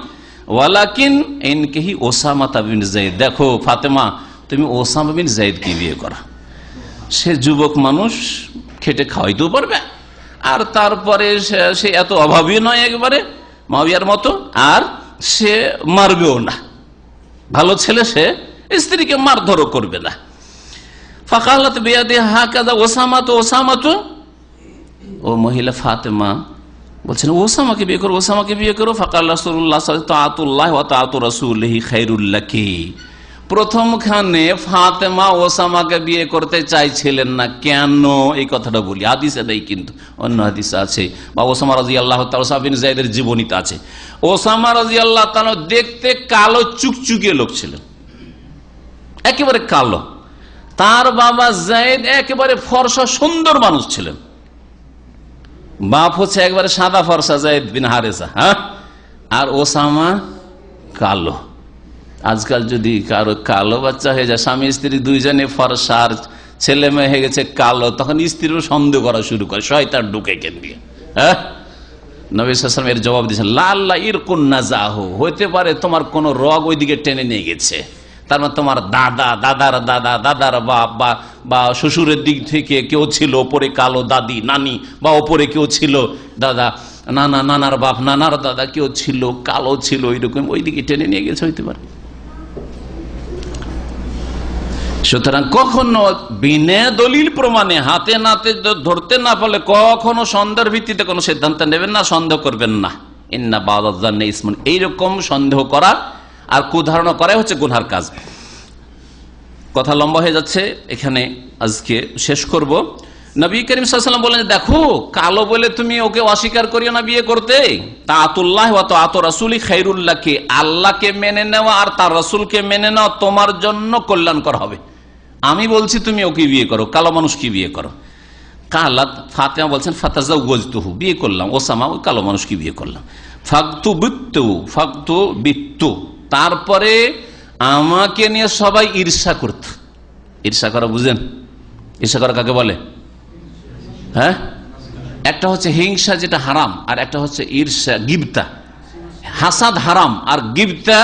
ওয়ালাকিন ইনকিহি ওসামা বিন যায়েদ, দেখো ফাতেমা, তুমি ওসামা বিন যায়েদকে বিয়ে করো। সে যুবক মানুষ, খেটে খাওয়াইতেও পারবে, আর তারপরে সে এত অভাবী নয় একেবারে মুআবিয়ার মতো, আর সে মারবেও না, ভালো ছেলে, সে স্ত্রীকে মারধরও করবে না। ফাকালাত বিয়াদিহা হাকাযা ওসামা তো, ওসামা তো, ও মহিলা ফাতেমা বলছেন ওসামাকে বিয়ে করো, ওসামাকে বিয়ে করো। ফাকাল রাসূলুল্লাহ সাল্লাল্লাহু আলাইহি ওয়াসাল্লাম তাআতুল্লাহ ওয়া তাআতু রাসূলিহি খায়রুল লাকি। প্রথমখানে ফাতেমা ওসামাকে বিয়ে করতে চাইছিলেন না, কেন? এই কথাটা বলি, হাদিসে নেই কিন্তু অন্য হাদিসে আছে, বা ওসামা রাদিয়াল্লাহু তাআলা ওসামা বিন যায়েদের জীবনীতে আছে। ওসামা রাদিয়াল্লাহু তাআলা দেখতে কালো চুকচুকে লোক ছিলেন, একেবারে কালো। তার বাবা যায়েদ একেবারে ফর্সা সুন্দর মানুষ ছিলেন। বাপ হচ্ছে একবারে সাদা ফর্সা যায়েদ বিন হারেসা, হ্যাঁ, আর ওসামা কালো। আজকাল যদি কারো কালো বাচ্চা হয়ে যায়, স্বামী স্ত্রী দুইজনে ফর্সার, ছেলে মেয়ে হয়ে গেছে কালো, তখন স্ত্রীও সন্দেহ করা শুরু করে, শয়তান ঢুকে কেন দিয়ে। হ্যাঁ, নবী সাল্লাল্লাহু আলাইহি ওয়াসাল্লাম এর জবাব দিয়েছেন, লা আল্লাহ ইরকুন নাজাহু, হইতে পারে তোমার কোন রোগ ওইদিকে টেনে নিয়ে গেছে। তার মানে তোমার দাদা, দাদার দাদা, দাদার বাপ বা শ্বশুরের দিক থেকে কেউ ছিল ওপরে কালো, দাদি, নানি, বা ওপরে কেউ ছিল দাদা, নানা, নানার বাপ, নানার দাদা কেউ ছিল কালো ছিল, ওইরকম ওইদিকে টেনে নিয়ে গেছে, হইতে পারে। সুতরাং কখনো বিনা দলিল প্রমাণে, হাতে নাতে ধরতে না পারলে কখনো সন্দেহের ভিত্তিতে কোনো সিদ্ধান্ত নেবেন না, সন্দেহ করবেন না। ইন্না বাদায যান্নি ইসমুন, এইরকম সন্দেহ করা আর কুধারণা করাই হচ্ছে গুনহার কাজ। কথা লম্বা হয়ে যাচ্ছে, এখানে আজকে শেষ করব। নবী করিম সাল্লাল্লাহু আলাইহি ওয়াসাল্লাম বলেন, দেখো কালো বলে তুমি ওকে অস্বীকার করিও না বিয়ে করতে। তাআতুল্লাহ ওয়া তাআতু রাসূলি খায়রুল লাকি, আল্লাহকে মেনে নেওয়া আর তার রাসূলকে মেনে নেওয়া তোমার জন্য কল্যাণকর হবে। আমি বলছি তুমি ওকে বিয়ে করো, কালো মানুষকে বিয়ে করো। কালাত ফাতেমা বলছেন ফাতাজাওয়াজতুহু, বিয়ে করলাম ওসামা, ওই কালো মানুষকে বিয়ে করলাম। ফাকতু বিত্তু, তারপরে আমাকে নিয়ে সবাই ঈর্ষা করত। ঈর্ষা করা বুঝেন? ঈর্ষা করা কাকে বলে? হ্যাঁ, একটা হচ্ছে হিংসা যেটা হারাম, আর একটা হচ্ছে ঈর্ষা গিবতা। হাসাদ হারাম আর গিবতা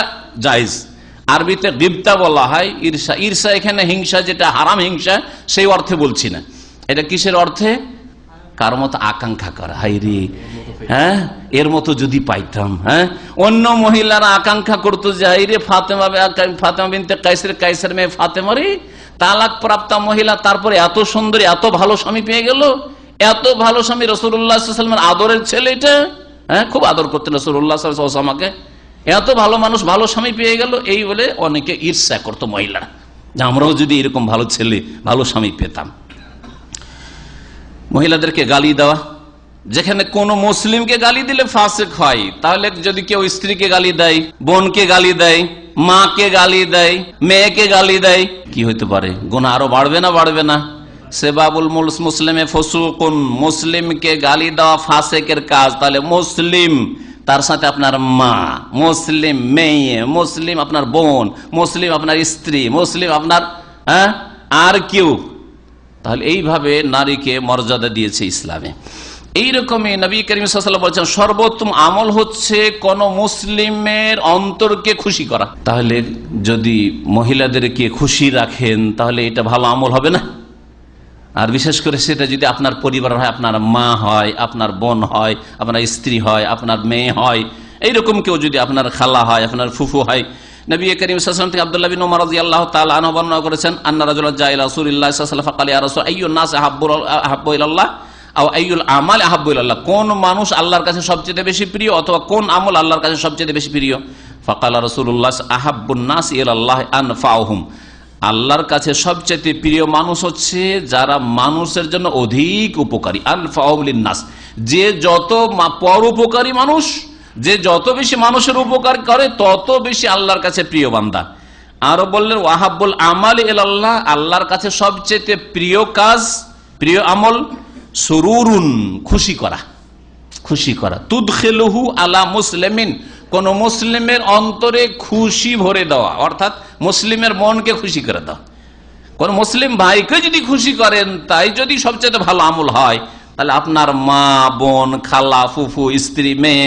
জায়েজ। আরবিতে গিবতা বলা হয় ঈর্ষা। ঈর্ষা এখানে হিংসা যেটা হারাম হিংসা, সেই অর্থে বলছি না। এটা কিসের অর্থে? কার মতো আকাঙ্ক্ষা করা, হাই রে হ্যাঁ এর মতো যদি পাইতাম। হ্যাঁ, অন্য মহিলারা আকাঙ্ক্ষা করতো যে হাই রে ফাতেমা বিনতে কাইসের মেয়ে ফাতেমা রে, তালাক প্রাপ্তা মহিলা, তারপরে এত সুন্দরী, এত ভালো স্বামী পেয়ে গেল, এত ভালো স্বামী, রাসূলুল্লাহ সাল্লাল্লাহু আলাইহি ওয়াসাল্লামের আদরের ছেলে এটা। হ্যাঁ, খুব আদর করতেন রাসূলুল্লাহ সাল্লাল্লাহু আলাইহি ওয়াসাল্লামকে, এত ভালো মানুষ, ভালো স্বামী পেয়ে গেল, এই বলে অনেকে ঈর্ষা করতো মহিলারা, যে আমরাও যদি এরকম ভালো ছেলে ভালো স্বামী পেতাম। মহিলাদেরকে গালি দেওয়া, যেখানে কোন মুসলিমকে গালি দিলে ফাসিক হয়, তাহলে যদি কেউ স্ত্রীকে গালি দেয়, বোনকে গালি দেয়, মাকে গালি দেয়, মেয়েকে গালি দেয়, কি হইতে পারে? গুনাহ আরো বাড়বে না বাড়বে না? সেবাবুল মুসলিমে ফসুকুন, মুসলিমকে গালি দেওয়া ফাসিকের কাজ। তাহলে মুসলিম তার সাথে আপনার মা, মুসলিম মেয়ে, মুসলিম আপনার বোন, মুসলিম আপনার স্ত্রী, মুসলিম আপনার আর কেউ, তাহলে এইভাবে নারীকে মর্যাদা দিয়েছে ইসলামে। এইরকমই নবী করিম সাল্লাল্লাহু আলাইহি ওয়াসাল্লাম বলছেন সর্বোত্তম আমল হচ্ছে কোন মুসলিমের অন্তরকে খুশি করা। তাহলে যদি মহিলাদেরকে খুশি রাখেন তাহলে এটা ভালো আমল হবে না? আর বিশেষ করে সেটা যদি আপনার পরিবার হয়, আপনার মা হয়, আপনার বোন হয়, আপনার স্ত্রী হয়, আপনার মেয়ে হয়, এইরকম কেউ যদি আপনার খালা হয়, আপনার ফুফু হয়। নবী করিম সাল্লাল্লাহু আলাইহি ওয়াসাল্লাম থেকে আব্দুল্লাহ বিন উমর রাদিয়াল্লাহু তাআলা আনহু বর্ণনা করেছেন, আন্না রাজুলান জা'a ইলা রাসূলিল্লাহি সাল্লাল্লাহু আলাইহি ওয়াসাল্লাম ফাকালা ইয়া রাসূল আইয়ুন নাস আহাব্বু ইলাল্লাহ আও আইয়ুল আমাল আহাব্বু ইলাল্লাহ, কোন মানুষ আল্লাহর কাছে সবচেয়ে বেশি প্রিয়, অথবা কোন আমল আল্লাহর কাছে সবচেয়ে বেশি প্রিয়? ফাকালা রাসূলুল্লাহ আহাব্বুন নাস ইলাল্লাহ আনফাউহুম, আল্লাহর কাছে সবচেয়ে প্রিয় মানুষ হচ্ছে যারা মানুষের জন্য অধিক উপকারী। আনফাউহুম লিন-নাস, যে যত পরোপকারী মানুষ, যে যত বেশি মানুষের উপকার করে তত বেশি আল্লাহর কাছে প্রিয় বান্দা। আরো বললেন ওয়াহাব্বুল আমাল ইলাল্লাহ, আল্লাহর কাছে সবচেয়ে প্রিয় কাজ, প্রিয় আমল সুরুরুন, খুশি করা, খুশি করা। তুদখিলুহু আলা মুসলিমিন, কোন মুসলিমের অন্তরে খুশি ভরে দেওয়া, অর্থাৎ মুসলিমের মনকে খুশি করে দেওয়া। কোন মুসলিম ভাইকে যদি খুশি করেন, তাই যদি সবচেয়ে ভালো আমল হয়, তাহলে আপনার মা, বোন, খালা, ফুফু, স্ত্রী, মেয়ে,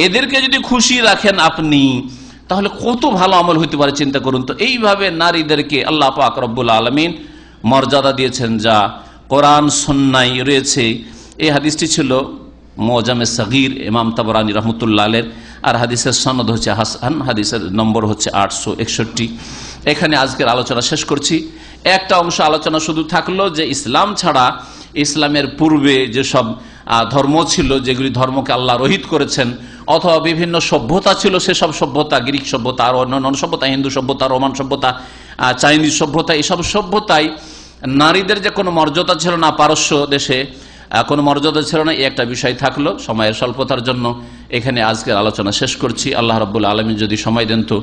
এদেরকে যদি খুশি রাখেন আপনি, তাহলে কত ভালো আমল হইতে পারে চিন্তা করুন তো। এইভাবে নারীদেরকে আল্লাহ পাক রব্বুল আলামিন মর্যাদা দিয়েছেন, যা কোরআন সুন্নাহ রয়েছে। এই হাদিসটি ছিল মুআজামে সগীর ইমাম তাবরানী রাহমাতুল্লাহ আলাইহি, আর হাদিসের সনদ হচ্ছে হাসান, হাদিসের নম্বর হচ্ছে 861। এখানে আজকের আলোচনা শেষ করছি। একটা অংশ আলোচনা শুধু থাকলো যে ইসলাম ছাড়া, ইসলামের পূর্বে যেসব ধর্ম ছিল, যেগুলি ধর্মকে আল্লাহ রহিত করেছেন, অথবা বিভিন্ন সভ্যতা ছিল, সেসব সভ্যতা, গ্রিক সভ্যতা আর অন্যান্য সভ্যতা, হিন্দু সভ্যতা, রোমান সভ্যতা, চাইনিজ সভ্যতা, এইসব সভ্যতায় নারীদের যে কোনো মর্যাদা ছিল না, পারস্য দেশে কোনো মর্যাদা ছিল না, এই একটা বিষয় থাকলো। সময়ের স্বল্পতার জন্য এখানে আজকের আলোচনা শেষ করছি। আল্লাহ রাব্বুল আলামিন যদি সময় দেন তো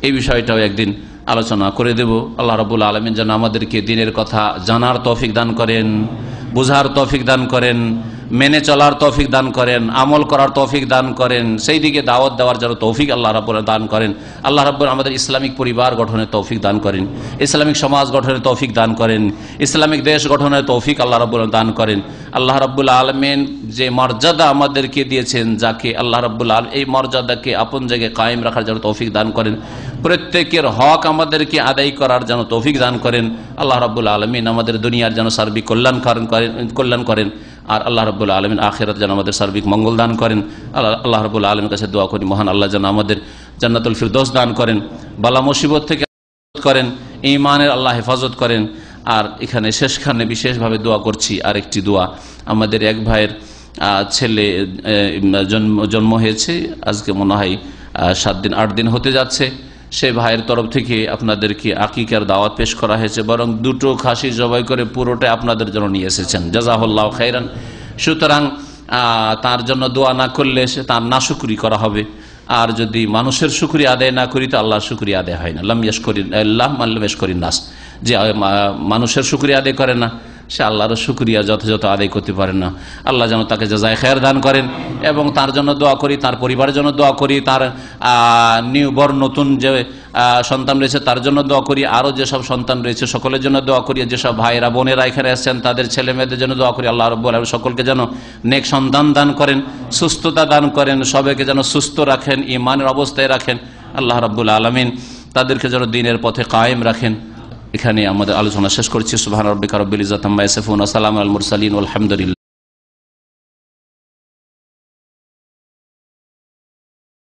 এই বিষয়টাও একদিন আলোচনা করে দেব। আল্লাহ রাব্বুল আলামিন যেন আমাদেরকে দ্বীনের কথা জানার তৌফিক দান করেন, বুঝার তৌফিক দান করেন, মেনে চলার তৌফিক দান করেন, আমল করার তৌফিক দান করেন, সেই দিকে দাওয়াত দেওয়ার যেন তৌফিক আল্লাহ রাব্বুল দান করেন। আল্লাহ রাব্বুল আমাদের ইসলামিক পরিবার গঠনের তৌফিক দান করেন, ইসলামিক সমাজ গঠনের তৌফিক দান করেন, ইসলামিক দেশ গঠনের তৌফিক আল্লাহ রাব্বুল দান করেন। আল্লাহ রাব্বুল আলামিন যে মর্যাদা আমাদেরকে দিয়েছেন, যাকে আল্লাহ রাব্বুল আলামিন এই মর্যাদাকে আপন জায়গায় কায়েম রাখার জন্য তৌফিক দান করেন, প্রত্যেকের হক আমাদেরকে আদায় করার জন্য তৌফিক দান করেন। আল্লাহ রাব্বুল আলামিন আমাদের দুনিয়ার যেন সার্বিক কল্যাণ করেন, আর আল্লাহ রাব্বুল আলামিন আখিরাত যেন আমাদের সার্বিক মঙ্গল দান করেন। আল্লাহ রাব্বুল আলামিনের কাছে দোয়া করি, মহান আল্লাহ যেন আমাদের জান্নাতুল ফিরদৌস দান করেন, বালা মুসিবত থেকে করেন, ঈমানের আল্লাহ হেফাজত করেন। আর এখানে শেষখানে বিশেষভাবে দোয়া করছি, আর একটি দোয়া, আমাদের এক ভাইয়ের ছেলে জন্ম হয়েছে, আজকে মনে হয় 7 দিন 8 দিন হতে যাচ্ছে। সেই ভাইয়ের তরফ থেকে আপনাদেরকে আকিকার দাওয়াত পেশ করা হয়েছে, বরং দুটো খাসি জবাই করে পুরোটা আপনাদের জন্য নিয়ে এসেছেন, জাযাহুল্লাহ খাইরান। সুতরাং তার জন্য দোয়া না করলে সে তার নাশুকরি করা হবে, আর যদি মানুষের শুকরিয়া আদায় না করি তো আল্লাহর শুকরিয়া আদায় হয় না। লাম ইয়াশকুরিল্লাহ মান লাম ইয়াশকুরিন নাস, যে মানুষের শুকরিয়া আদায় করে না সে আল্লাহর শুকরিয়া যথাযথ আদায় করতে পারে না। আল্লাহ যেন তাকে জাযায়ে খায়ের দান করেন, এবং তার জন্য দোয়া করি, তার পরিবারের জন্য দোয়া করি, তার নিউবর্ন নতুন যে সন্তান রয়েছে তার জন্য দোয়া করি, আরও যেসব সন্তান রয়েছে সকলের জন্য দোয়া করি, যেসব ভাইয়েরা বোনেরা এখানে আসছেন তাদের ছেলে মেয়েদের জন্য দোয়া করি। আল্লাহ রাব্বুল আলামিন সকলকে যেন নেক সন্তান দান করেন, সুস্থতা দান করেন, সবাইকে যেন সুস্থ রাখেন, ঈমানের অবস্থায় রাখেন আল্লাহ রাব্বুল আলামিন, তাদেরকে যেন দ্বীনের পথে কায়েম রাখেন। এখানে আমাদের আলোচনা শেষ করছি। সুবহান রাব্বিকা রাব্বিল ইজ্জাতি আম্মা ইয়াসিফুন ওয়া সালামুন আলাল মুরসালিন ওয়াল হামদুলিল্লাহ।